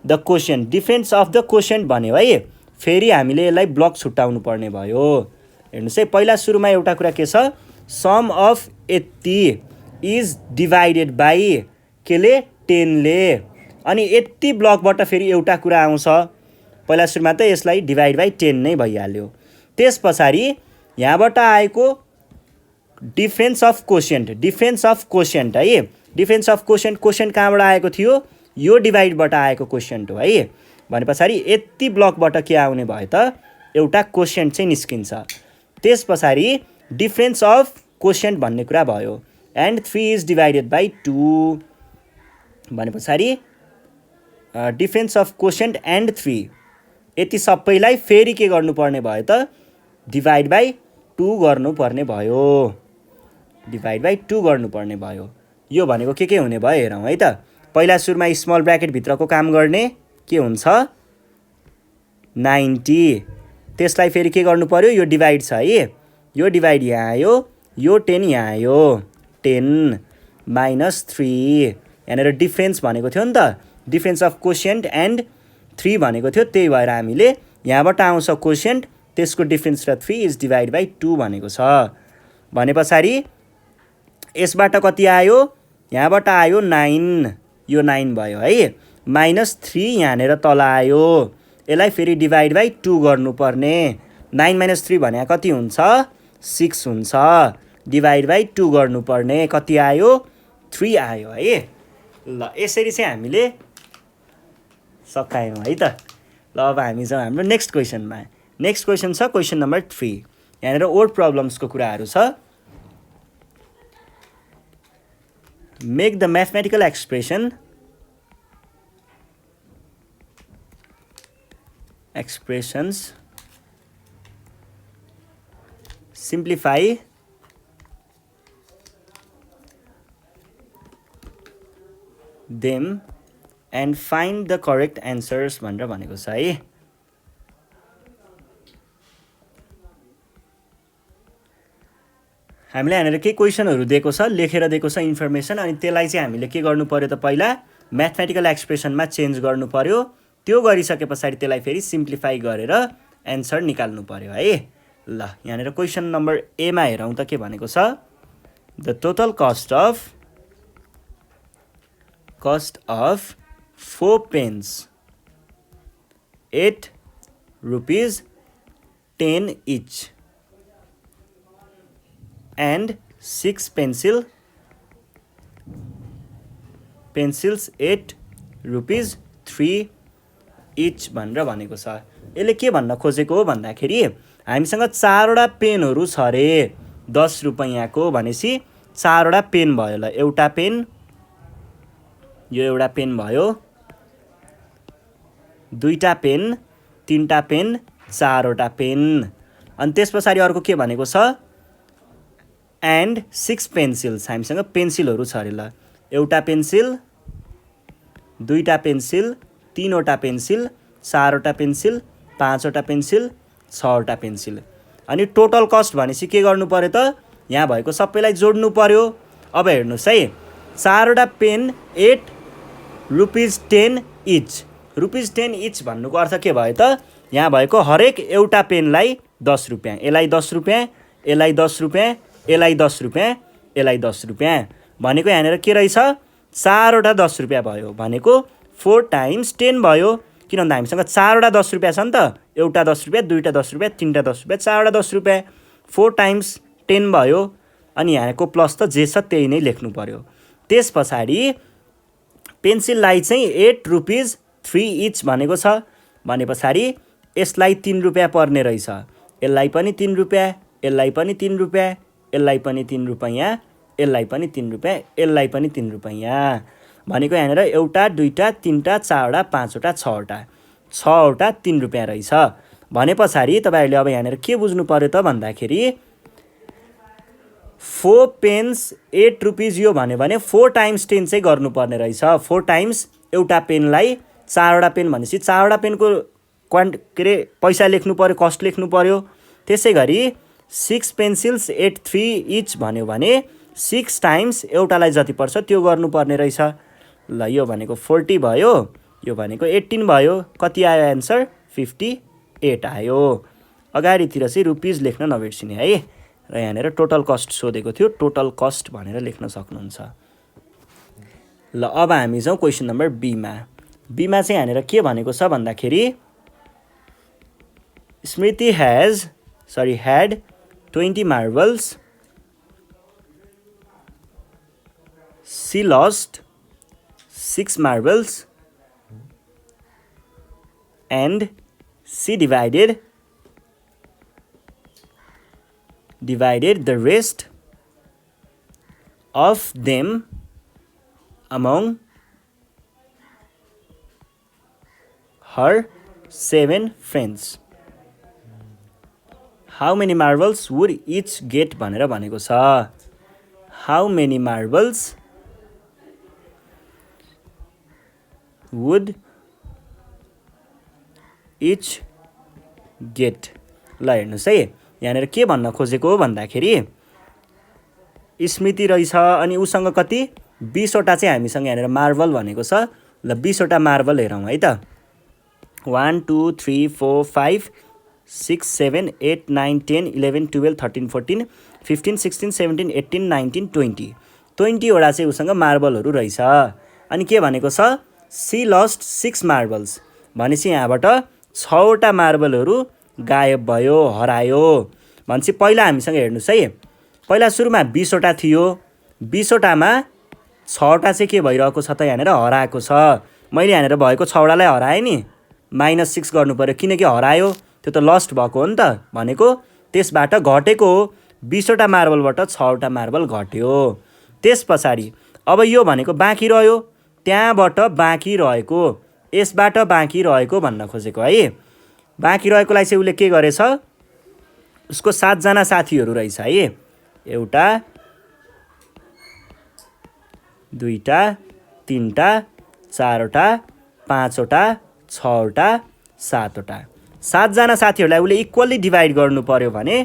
the quotient, difference of the quotient भन्यो है। फेरि हामीले यसलाई ब्लक छुट्याउनु पर्ने भयो। हेर्नुहोस् है, पहिला सुरुमा एउटा कुरा के छ, सम अफ यति इज डिभाइडेड बाई केले, 10 ले। अनि यति ब्लकबाट फेरि एउटा कुरा आउँछ, पहिला सुरुमा त यसलाई डिभाइड बाई 10 नै भइहाल्यो। त्यस पछाडि यहाँबाट आएको डिफ्रेन्स अफ क्वोसिएन्ट है, डिफ्रेन्स अफ क्वोसिएन्ट कहाँबाट आएको थियो, यो डिभाइडबाट आएको क्वोसिएन्ट हो है। भने पछाडि यति ब्लकबाट के आउने भयो त, एउटा क्वोसिएन्ट चाहिँ निस्किन्छ। त्यस पछाडि डिफ्रेन्स अफ क्वोसिएन्ट भन्ने कुरा भयो, एन्ड 3 इज डिभाइडेड बाई 2 भने पछाडि डिफ्रेन्स अफ क्वोसिएन्ट एन्ड 3, यति सबैलाई फेरि के गर्नुपर्ने भयो त, डिभाइड बाई 2 गर्नुपर्ने भयो, डिभाइड बाई 2 गर्नुपर्ने भयो। यो भनेको के हुने भयो हेरौँ है त। पहिला सुरुमा स्मल ब्र्याकेटभित्रको काम गर्ने के हुन्छ, 90, त्यसलाई फेरि के गर्नु पर्यो, यो डिभाइड छ है, यो डिभाइड यहाँ आयो, यो 10 यहाँ आयो, 10 माइनस 3, यहाँनिर डिफ्रेन्स भनेको थियो नि त, डिफ्रेन्स अफ क्वोसिएन्ट एन्ड 3 भनेको थियो। त्यही भएर हामीले यहाँबाट आउँछ क्वोसिएन्ट, त्यसको डिफ्रेन्स र 3 इज डिभाइड बाई 2 भनेको छ। भने पछाडि यसबाट कति आयो, यहाँबाट आयो 9, यो 9 भयो है, माइनस 3 यहाँनिर तल आयो, यसलाई फेरि डिभाइड बाई 2 गर्नुपर्ने। 9 माइनस 3 भने कति हुन्छ, 6 हुन्छ, डिभाइड बाई 2 गर्नुपर्ने, कति आयो, 3 आयो है। ल यसरी चाहिँ हामीले सकायौँ है त। ल अब हामी जाउँ हाम्रो नेक्स्ट क्वेसनमा। नेक्स्ट क्वेसन छ क्वेसन नम्बर 3। यहाँनिर वर्ड प्रब्लम्सको कुराहरू छ। Make the mathematical expressions simplify them and find the correct answers भनेर भनेको छ है। हामीले यहाँनिर के क्वेसनहरू दिएको छ, लेखेर दिएको छ इन्फर्मेसन, अनि त्यसलाई चाहिँ हामीले के गर्नु पर्यो त, पहिला म्याथमेटिकल एक्सप्रेसनमा चेन्ज गर्नु पर्यो। त्यो गरिसके पछाडि त्यसलाई फेरि सिम्प्लिफाई गरेर एन्सर निकाल्नु पर्यो है। ल यहाँनिर क्वेसन नम्बर एमा हेरौँ त के भनेको छ, the total cost of cost of 4 pens 8 rupees 10 each and 6 pencils 8 rupees 3 each भनेर भनेको छ। यसले के भन्न खोजेको हो भन्दाखेरि हामीसँग 4वटा पेनहरू छ रे 10 रुपैयाँको भनेपछि 4वटा पेन भयो। ल एउटा पेन, यो एउटा पेन भयो, दुईटा पेन, तीनटा पेन, 4वटा पेन। अनि त्यस पछाडि अर्को के भनेको छ एन्ड 6 पेन्सिल्स, हामीसँग पेन्सिलहरू छ अरे। ल एउटा पेन्सिल, दुईटा पेन्सिल, तीनवटा पेन्सिल, 4वटा पेन्सिल, 5वटा पेन्सिल, 6वटा पेन्सिल। अनि टोटल कस्ट भनेपछि के गर्नु पर्यो त यहाँ भएको सबैलाई जोड्नु पर्यो। अब हेर्नुहोस् है 4वटा pen 8 rupees 10 each. Rupees 10 each भन्नुको अर्थ के भयो त यहाँ भएको हरेक एउटा पेनलाई 10 रुपियाँ, यसलाई 10 रुपियाँ, यसलाई 10 रुपियाँ, यसलाई 10 रुपियाँ, यसलाई 10 रुपियाँ भनेको यहाँनिर के रहेछ 4वटा 10 रुपियाँ भयो भनेको 4 टाइम्स 10 भयो। किन भन्दा हामीसँग 4वटा 10 रुपियाँ छ नि त, एउटा 10 रुपियाँ, दुईटा 10 रुपियाँ, तीनटा 10 रुपियाँ, 4वटा 10 रुपियाँ, 4 टाइम्स 10 भयो। अनि यहाँको प्लस त जे छ त्यही नै लेख्नु पर्यो। त्यस पछाडि पेन्सिललाई चाहिँ 8 रुपिज 3 इच भनेको छ भने पछाडि यसलाई 3 रुपियाँ पर्ने रहेछ, यसलाई पनि 3 रुपियाँ, यसलाई पनि 3 रुपियाँ, यसलाई पनि 3 रुपैयाँ, यसलाई पनि 3 रुपियाँ, यसलाई पनि 3 रुपैयाँ भनेको यहाँनिर एउटा, दुईटा, तीनटा, 4वटा, 5वटा, 6वटा 3 रुपियाँ रहेछ भने पछाडि तपाईँहरूले अब यहाँनिर के बुझ्नु पर्यो त भन्दाखेरि 4 पेन्स 8 रुपिज यो भन्यो भने 4 टाइम्स 10 चाहिँ गर्नुपर्ने रहेछ। 4 टाइम्स एउटा पेनलाई 4वटा पेन भनेपछि 4वटा पेनको के अरे पैसा लेख्नु पर्यो, कस्ट लेख्नु पर्यो। त्यसै गरी 6 पेन्सिल्स 8 3 इच भन्यो भने 6 टाइम्स एउटालाई जति पर्छ त्यो गर्नुपर्ने रहेछ। ल यो भनेको 40 भयो, यो भनेको 18 भयो, कति आयो एन्सर 58 आयो। अगाडितिर चाहिँ रुपिज लेख्न नबिर्सिने है। र यहाँनिर टोटल कस्ट सोधेको थियो, टोटल कस्ट भनेर लेख्न सक्नुहुन्छ। ल अब हामी जाउँ क्वेसन नम्बर बीमा। बीमा चाहिँ यहाँनिर के भनेको छ भन्दाखेरि स्मृति had 20 marbles. She lost 6 marbles and she divided the rest of them among her 7 friends. How many marbles would each get भनेर भनेको छ। How many marbles would each get? ल हेर्नुहोस् है यहाँनिर के भन्न खोजेको हो भन्दाखेरि स्मृति रहेछ अनि उसँग कति 20वटा चाहिँ हामीसँग यहाँनिर मार्बल भनेको छ। ल 20वटा मार्बल हेरौँ है त 1 2 3 4 5 6 7 8 9 10 11 12 13 14 15 16 17 18 19 20 20वटा चाहिँ उसँग मार्बलहरू रहेछ। अनि के भनेको छ सी लस्ट 6 मार्बल्स भनेपछि यहाँबाट 6वटा मार्बलहरू गायब भयो, हरायो भनेपछि पहिला हामीसँग हेर्नुहोस् है पहिला सुरुमा 20वटा थियो, 20वटामा 6वटा चाहिँ के भइरहेको छ त यहाँनिर हराएको छ। मैले यहाँनिर भएको 6वटालाई हराएँ नि -6 गर्नु पर्यो किनकि हरायो त्यो त लस्ट भएको हो नि त भनेको त्यसबाट घटेको हो 20वटा मार्बलबाट 6वटा मार्बल घट्यो। त्यस पछाडि अब यो भनेको बाँकी रह्यो, त्यहाँबाट बाँकी रहेको, यसबाट बाँकी रहेको भन्न खोजेको है। बाँकी रहेकोलाई चाहिँ उसले के गरेछ उसको 7 जना साथीहरू रहेछ है, एउटा दुईटा तीनटा चारवटा पाँचवटा 6वटा 7वटा 7 जना साथीहरूलाई उसले इक्वल्ली डिभाइड गर्नु पर्यो भने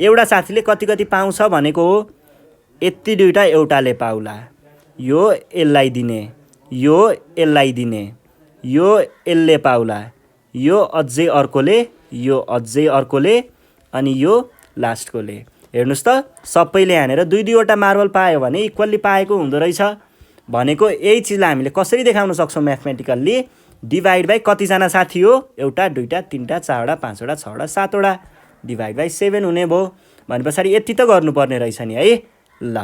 एउटा साथीले कति कति पाउँछ भनेको हो यति दुईटा एउटाले पाउला, यो यसलाई दिने, यो यसलाई दिने, यो यसले पाउला, यो अझै अर्कोले, यो अझै अर्कोले अनि यो लास्टकोले। हेर्नुहोस् त सबैले यहाँनिर 2-2वटा मार्बल पायो भने इक्वल्ली पाएको हुँदो रहेछ भनेको यही चिजलाई हामीले कसरी देखाउन सक्छौँ म्याथमेटिकल्ली? डिभाइड बाई कतिजना साथी हो? एउटा, दुईवटा, तिनवटा, चारवटा, पाँचवटा, छवटा, सातवटा, डिभाइड बाई 7 हुने भयो। भने पछाडि यति त गर्नुपर्ने रहेछ नि है। ल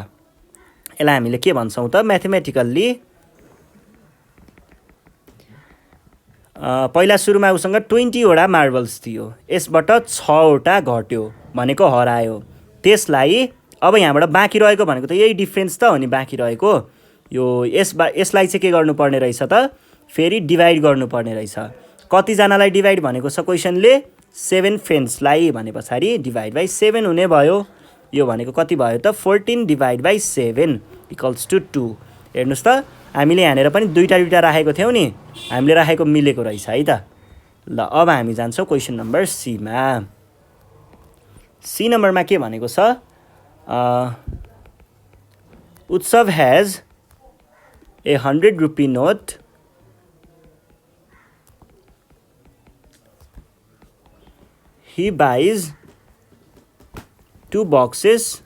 यसलाई हामीले के भन्छौँ त म्याथमेटिकल्ली? पहिला सुरुमा उसँग 20वटा मार्बल्स थियो, यसबाट 6वटा घट्यो भनेको हरायो। त्यसलाई अब यहाँबाट बाँकी रहेको भनेको त यही डिफ्रेन्स त हो नि बाँकी रहेको। यो यसलाई चाहिँ के गर्नुपर्ने रहेछ त? फेरि डिभाइड गर्नुपर्ने रहेछ। कतिजनालाई डिभाइड भनेको छ क्वेसनले? 7 फ्रेन्ड्सलाई भने पछाडि डिभाइड बाई 7 हुने भयो। यो भनेको कति भयो त? 14 डिभाइड बाई 7 इक्वल्स टु 2। हेर्नुहोस् त, हामीले यहाँनिर पनि दुईवटा राखेको थियौँ नि, हामीले राखेको मिलेको रहेछ है त। ल अब हामी जान्छौँ क्वेसन नम्बर सीमा। सी नम्बरमा के भनेको छ? उत्सव has a 100 rupee note he buys 2 boxes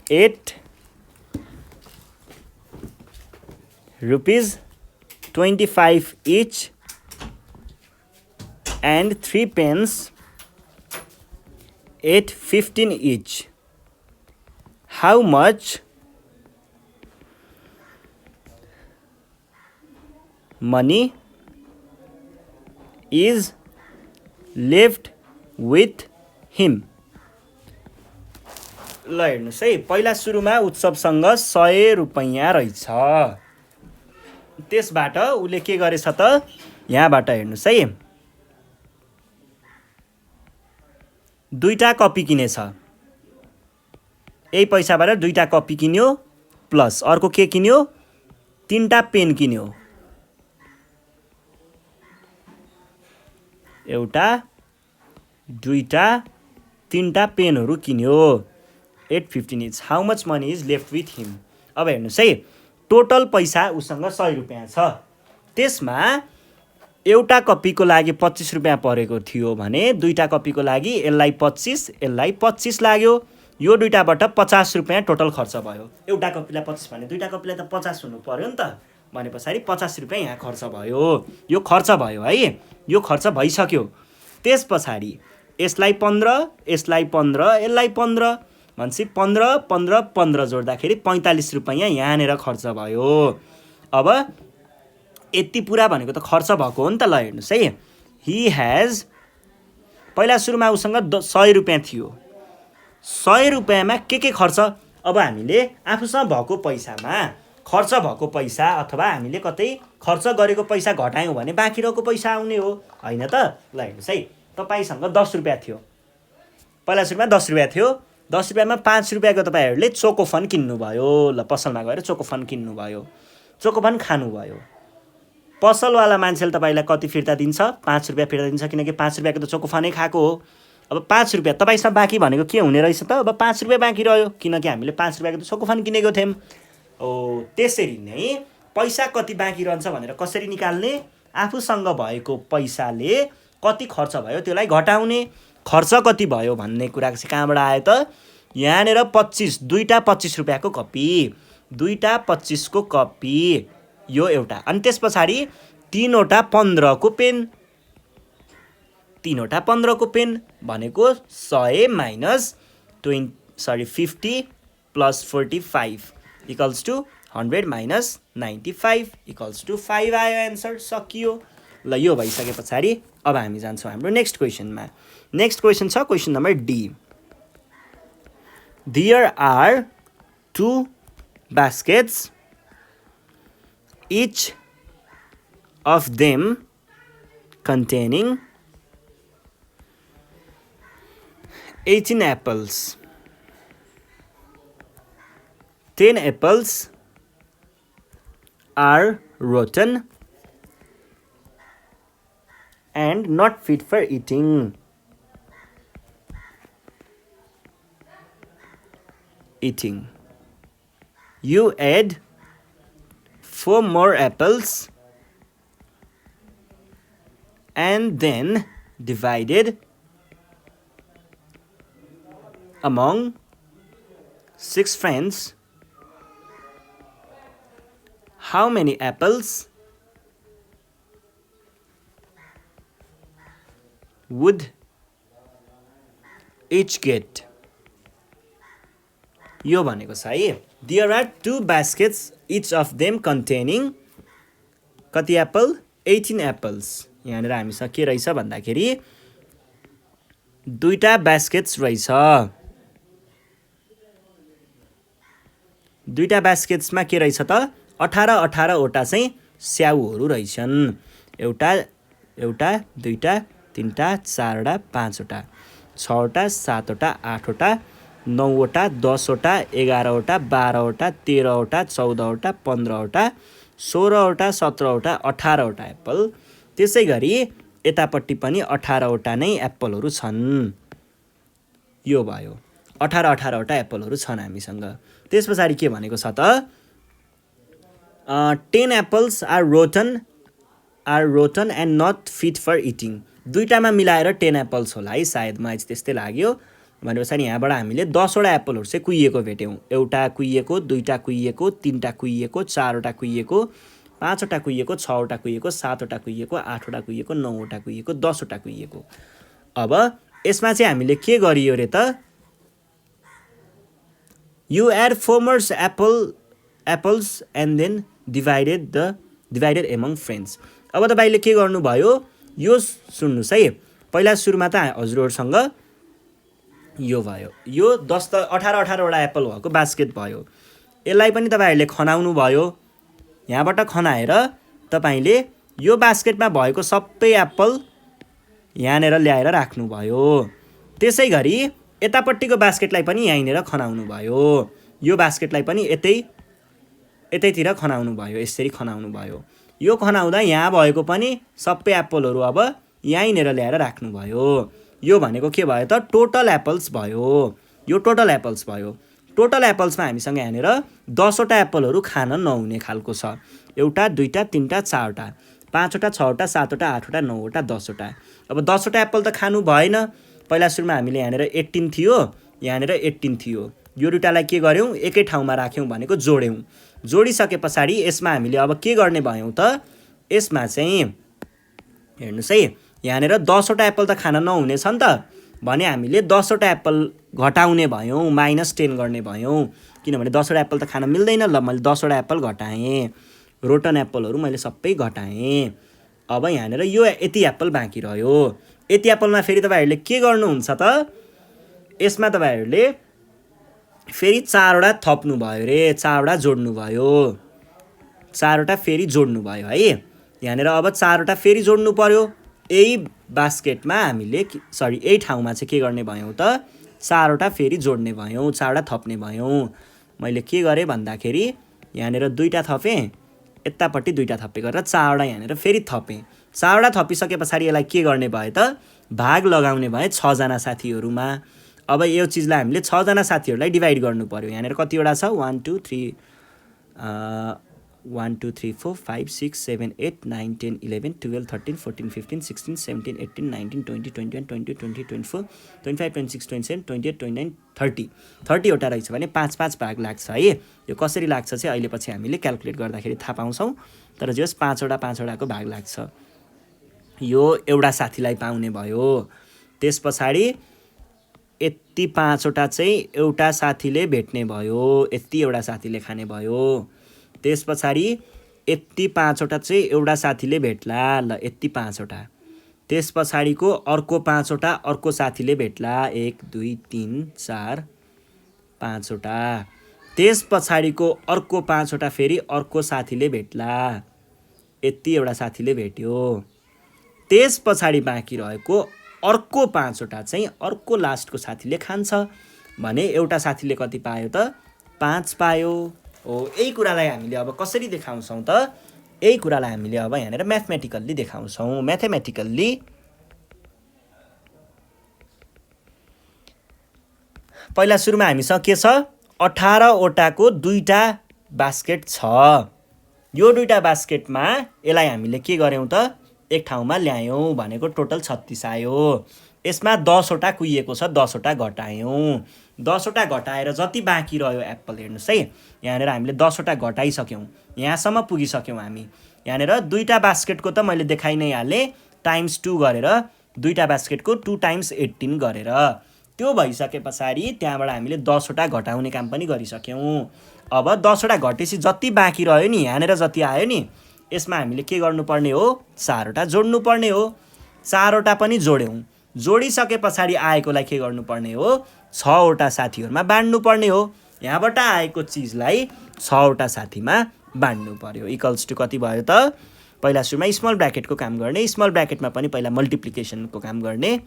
8 rupees 25 each and 3 pence 8.15 each. How much money is left with him? ल हेर्नुहोस् है, पहिला सुरुमा उत्सवसँग 100 रुपैयाँ रहेछ। त्यसबाट उसले के गरेछ त? यहाँबाट हेर्नुहोस् है, दुईटा कपी किनेछ। यही पैसाबाट दुईटा कपी किन्यो, प्लस अर्को के किन्यो? 3टा पेन किन्यो। एउटा, दुईटा, 3टा पेनहरू किन्यो। 8.15 each. How much money is left with him? अब हेर्नुहोस् है, टोटल पैसा उसँग 100 रुपियाँ छ। त्यसमा एउटा कपीको लागि 25 रुपियाँ परेको थियो भने दुईटा कपीको लागि यसलाई 25, यसलाई 25 लाग्यो। यो दुईटाबाट 50 रुपियाँ टोटल खर्च भयो। एउटा कपीलाई 25 भने दुईटा कपीलाई त 50 हुनु पर्यो नि त। भने पछाडि 50 रुपियाँ यहाँ खर्च भयो। यो खर्च भयो है, यो खर्च भइसक्यो। त्यस पछाडि यसलाई 15, यसलाई 15, यसलाई 15 भनेपछि 15, 15, 15 जोड्दाखेरि 45 रुपियाँ यहाँनिर खर्च भयो। अब यति पुरा भनेको त खर्च भएको हो नि त। ल हेर्नुहोस् है, ही हैज पहिला सुरुमा उसँग 100 रुपियाँ थियो। 100 रुपियाँमा के खर्च? अब हामीले आफूसँग भएको पैसामा खर्च भएको पैसा अथवा हामीले कतै खर्च गरेको पैसा घटायौँ भने बाँकी रहेको पैसा आउने हो, होइन त? ल हेर्नुहोस् है, तपाईँसँग 10 रुपियाँ थियो। पहिला सुरुमा 10 रुपियाँ थियो। 10 रुपियाँमा 5 रुपियाँको तपाईँहरूले चोकोफन किन्नुभयो। ल पसलमा गएर चोकोफन किन्नुभयो, चोकोफन खानुभयो। पसलवाला मान्छेले तपाईँलाई कति फिर्ता दिन्छ? 5 रुपियाँ फिर्ता दिन्छ, किनकि 5 रुपियाँको त चोकोफनै खाएको हो। अब 5 रुपियाँ तपाईँसँग बाँकी भनेको के हुने रहेछ त? अब 5 रुपियाँ बाँकी रह्यो, किनकि हामीले 5 रुपियाँको त चोकोफन किनेको थियौँ। त्यसरी नै पैसा कति बाँकी रहन्छ भनेर कसरी निकाल्ने? आफूसँग भएको पैसाले कति खर्च भयो त्यसलाई घटाउने। खर्च कति भयो भन्ने कुरा चाहिँ कहाँबाट आयो त? यहाँनिर 25, दुईटा 25 रुपियाँको कपी, दुईटा 25 को कपी, यो एउटा। अनि त्यस पछाडि 3वटा 15 को पेन, 3वटा 15 को पेन भनेको 100 minus 50 plus 45 equals to 100 minus 95 equals to 5 आयो एन्सर। सकियो। ल यो भइसके पछाडि अब हामी जान्छौँ हाम्रो नेक्स्ट क्वेसनमा। नेक्स्ट क्वेसन छ question number D. There are 2 baskets, each of them containing 18 apples. 10 apples are rotten and not fit for eating. You add 4 more apples and then divided among 6 friends How many apples would each get? यो भनेको छ है There are 2 baskets, each of them containing कति Apple 18 apples यहाँनिर हामीसँग के रहेछ भन्दाखेरि दुईटा बास्केट्स रहेछ दुईटा बास्केट्समा के रहेछ त 18 वटा चाहिँ स्याउहरू रहेछन् एउटा एउटा दुईटा तीनटा चारवटा पाँचवटा छवटा सातवटा आठवटा 9 वटा 10 वटा 11 वटा 12 वटा 13 वटा 14 वटा 15 वटा 16 वटा 17 वटा 18 वटा एप्पल त्यसै गरी यतापट्टि पनि 18 वटा नै एप्पलहरू छन् यो भयो 18 वटा एप्पलहरू छन् हामीसँग त्यसपछि के भनेको छ त 10 apples are rotten and not fit for eating दुईटामा मिलाएर 10 एप्पल्स होला है सायद मलाई त्यस्तै लाग्यो भनेपछि यहाँबाट हामीले 10 वटा एप्पलहरू चाहिँ कुहिएको भेट्यौं एउटा कुहिएको दुईटा कुहिएको तीनटा कुहिएको चारवटा कुहिएको पाँचवटा कुहिएको छवटा कुहिएको सातवटा कुहिएको आठवटा कुहिएको 9 वटा कुहिएको 10 वटा कुहिएको अब यसमा चाहिँ हामीले के गरियो रे त You add 4 more apples and then divided among friends. अब तपाईले के गर्नु भयो यो सुन्नुस् है पहिला सुरुमा त हजुरहरुसँग यो भयो यो 10 त 18 वटा एप्पल भएको बास्केट भयो यसलाई पनि तपाईहरुले खनाउनु भयो यहाँबाट खनाएर तपाईले यो बास्केटमा भएको सबै एप्पल यहाँनेर ल्याएर राख्नु भयो त्यसैगरी यतापट्टिको बास्केटलाई पनि यहीँनेर खनाउनु भयो यो बास्केटलाई पनि यतैतिर खनाउनु भयो यसरी खनाउनु भयो यो खनाउँदा यहाँ भएको पनि सबै एप्पलहरू अब यहीँनेर ल्याएर राख्नु भयो यो भनेको के भयो त टोटल एप्पल्स भयो यो टोटल एप्पल्स भयो टोटल एप्पल्समा हामीसँग यहाँनेर 10 वटा एप्पलहरू खान नहुने खालको छ एउटा दुईटा तीनटा चारवटा पाँचवटा छवटा सातवटा आठवटा 9 वटा 10 वटा अब 10 वटा एप्पल त खानु भएन पहिला सुरुमा हामीले यहाँनेर 18 थियो यहाँनेर 18 थियो यो दुटालाई के गर्यौं एकै ठाउँमा राख्यौं भनेको जोड्यौं जोडिसकेपछि यसमा हामीले अब के गर्ने भयौं त यसमा चाहिँ हेर्नुस् है यहाँनेर 10 वटा एप्पल त खान नहुने छ नि त भने हामीले 10 वटा एप्पल घटाउने भयौं -10 गर्ने भयौं किनभने 10 वटा एप्पल त खान मिल्दैन ल मैले 10 वटा एप्पल घटाएँ रोटन एप्पलहरू मैले सबै घटाएँ अब यहाँनेर यो यति एप्पल बाँकी रह्यो यति एप्पलमा फेरि तपाईहरुले के गर्नुहुन्छ त यसमा तपाईहरुले फेरि 4 वटा थप्नु भयो रे 4 वटा जोड्नु भयो 4 वटा फेरि जोड्नु भयो है यहाँनेर अब 4 वटा फेरि जोड्नु पर्यो यही बास्केटमा हामीले सरी यही ठाउँमा चाहिँ के गर्ने भयौं त 4 वटा फेरि जोड्ने भयौं 4 वटा थप्ने भयौं मैले के गरे भन्दाखेरि यहाँनेर दुईटा थपे यतापट्टि दुईटा थपे गरेर 4 वटा यहाँनेर फेरि थपे 4 वटा थपिसकेपछि यसलाई के गर्ने भयो त भाग लगाउने भए 6 जना साथीहरुमा अब यो चीजलाई हामीले 6 जना साथीहरुलाई डिभाइड गर्नु पर्यो यहाँनेर कतिवटा छ 1 2 3 1 2 3 4 5 6 7 8 9 10 11 12 13 14 15 16 17 18 19 20 21 22 23 24 25 26 27 28 29 30 30 वटा रहेछ भने 5 5 भाग लाग्छ है यो कसरी लाग्छ चाहिँ अहिले पछि हामीले क्याल्कुलेट गर्दाखेरि थाहा पाउँछौं तर जस 5 वटाको भाग लाग्छ यो एउटा साथीलाई पाउने भयो त्यसपछि यति 5 वटा चाहिँ एउटा साथीले भेट्ने भयो यति एउटा साथीले खाने भयो त्यसपछि यति 5 वटा चाहिँ एउटा साथीले भेट्ला ल यति 5 वटा त्यसपछिको अर्को 5 वटा अर्को साथीले भेट्ला 1 2 3 4 5 वटा त्यसपछिको अर्को 5 वटा फेरि अर्को साथीले भेट्ला यति एउटा साथीले भेट्यो त्यसपछि बाँकी रहेको अर्को 5 वटा चाहिँ अर्को लास्टको साथीले खान्छ भने एउटा साथीले कति पायो त 5 पायो हो यही कुरालाई हामीले अब कसरी देखाउँछौं त यही कुरालाई हामीले अब यहाँनेर म्याथमेटिकल्ली देखाउँछौं म्याथमेटिकल्ली पहिला सुरुमा हामीसँग के छ 18 वटाको दुईटा बास्केट छ यो दुईटा बास्केटमा यसलाई हामीले के गर्यौं त एक ठाउँमा ल्यायौं भनेको टोटल 36 आयो यसमा 10 वटा कुहिएको छ, 10 वटा घटायौँ। 10 वटा घटाएर जति बाँकी रह्यो एप्पल हेर्नुहोस् है, यहाँनिर हामीले 10 वटा घटाइसक्यौँ, यहाँसम्म पुगिसक्यौँ हामी। यहाँनिर दुईवटा बास्केटको त मैले देखाइ नै हालेँ, ×2 गरेर दुईवटा बास्केटको 2 × 18 गरेर। त्यो भइसके पछाडि त्यहाँबाट हामीले 10 वटा घटाउने काम पनि गरिसक्यौँ। अब 10 वटा घटेपछि जति बाँकी रह्यो नि, यहाँनिर जति आयो नि, यसमा हामीले के गर्नुपर्ने हो, 4 वटा जोड्नुपर्ने हो। 4 वटा पनि जोड्यौँ। जोडिसके पछाडि आएकोलाई के गर्नुपर्ने हो, 6 वटा साथीहरूमा बाँड्नुपर्ने हो। यहाँबाट आएको चिजलाई 6 वटा साथीमा बाँड्नु पर्यो। इक्वल्स टु कति भयो त, पहिला सुरुमा स्मल ब्र्याकेटको काम गर्ने, स्मल ब्र्याकेटमा पनि पहिला मल्टिप्लिकेसनको काम गर्ने।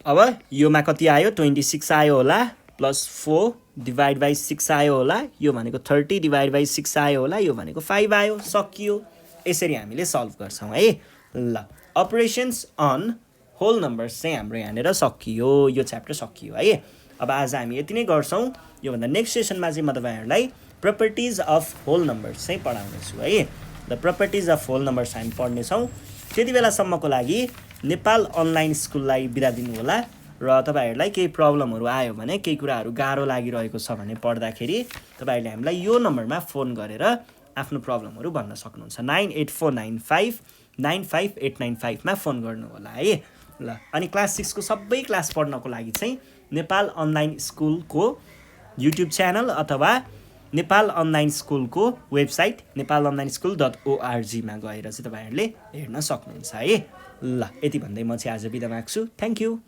अब योमा कति आयो, 26 आयो होला, +4 / 6 आयो होला, यो भनेको 30 / 6 आयो होला, यो भनेको 5 आयो, सकियो। यसरी हामीले सल्भ गर्छौँ है। ल, अपरेसन्स अन होल नम्बर्स चाहिँ हाम्रो यहाँनिर सकियो, यो च्याप्टर सकियो है। अब आज हामी यति नै गर्छौँ। योभन्दा नेक्स्ट सेसनमा चाहिँ म तपाईँहरूलाई प्रपर्टिज अफ होल नम्बर्स चाहिँ पढाउनेछु है। The properties of whole numbers हामी पढ्नेछौँ। त्यति बेलासम्मको लागि नेपाल अनलाइन स्कुललाई बिदा दिनु होला। र तपाईँहरूलाई केही प्रब्लमहरू आयो भने, केही कुराहरू गाह्रो लागिरहेको छ भने पढ्दाखेरि तपाईँहरूले हामीलाई यो नम्बरमा फोन गरेर आफ्नो प्रब्लमहरू भन्न सक्नुहुन्छ। 9849595895 मा फोन गर्नु होला है। ल, अनि क्लास 6 को सबै क्लास पढ्नको लागि चाहिँ नेपाल अनलाइन स्कुलको युट्युब च्यानल अथवा नेपाल अनलाइन स्कुलको वेबसाइट nepalonlineschool.org मा गएर चाहिँ तपाईँहरूले हेर्न सक्नुहुन्छ है। ल, यति भन्दै म चाहिँ आज बिदा माग्छु। Thank you.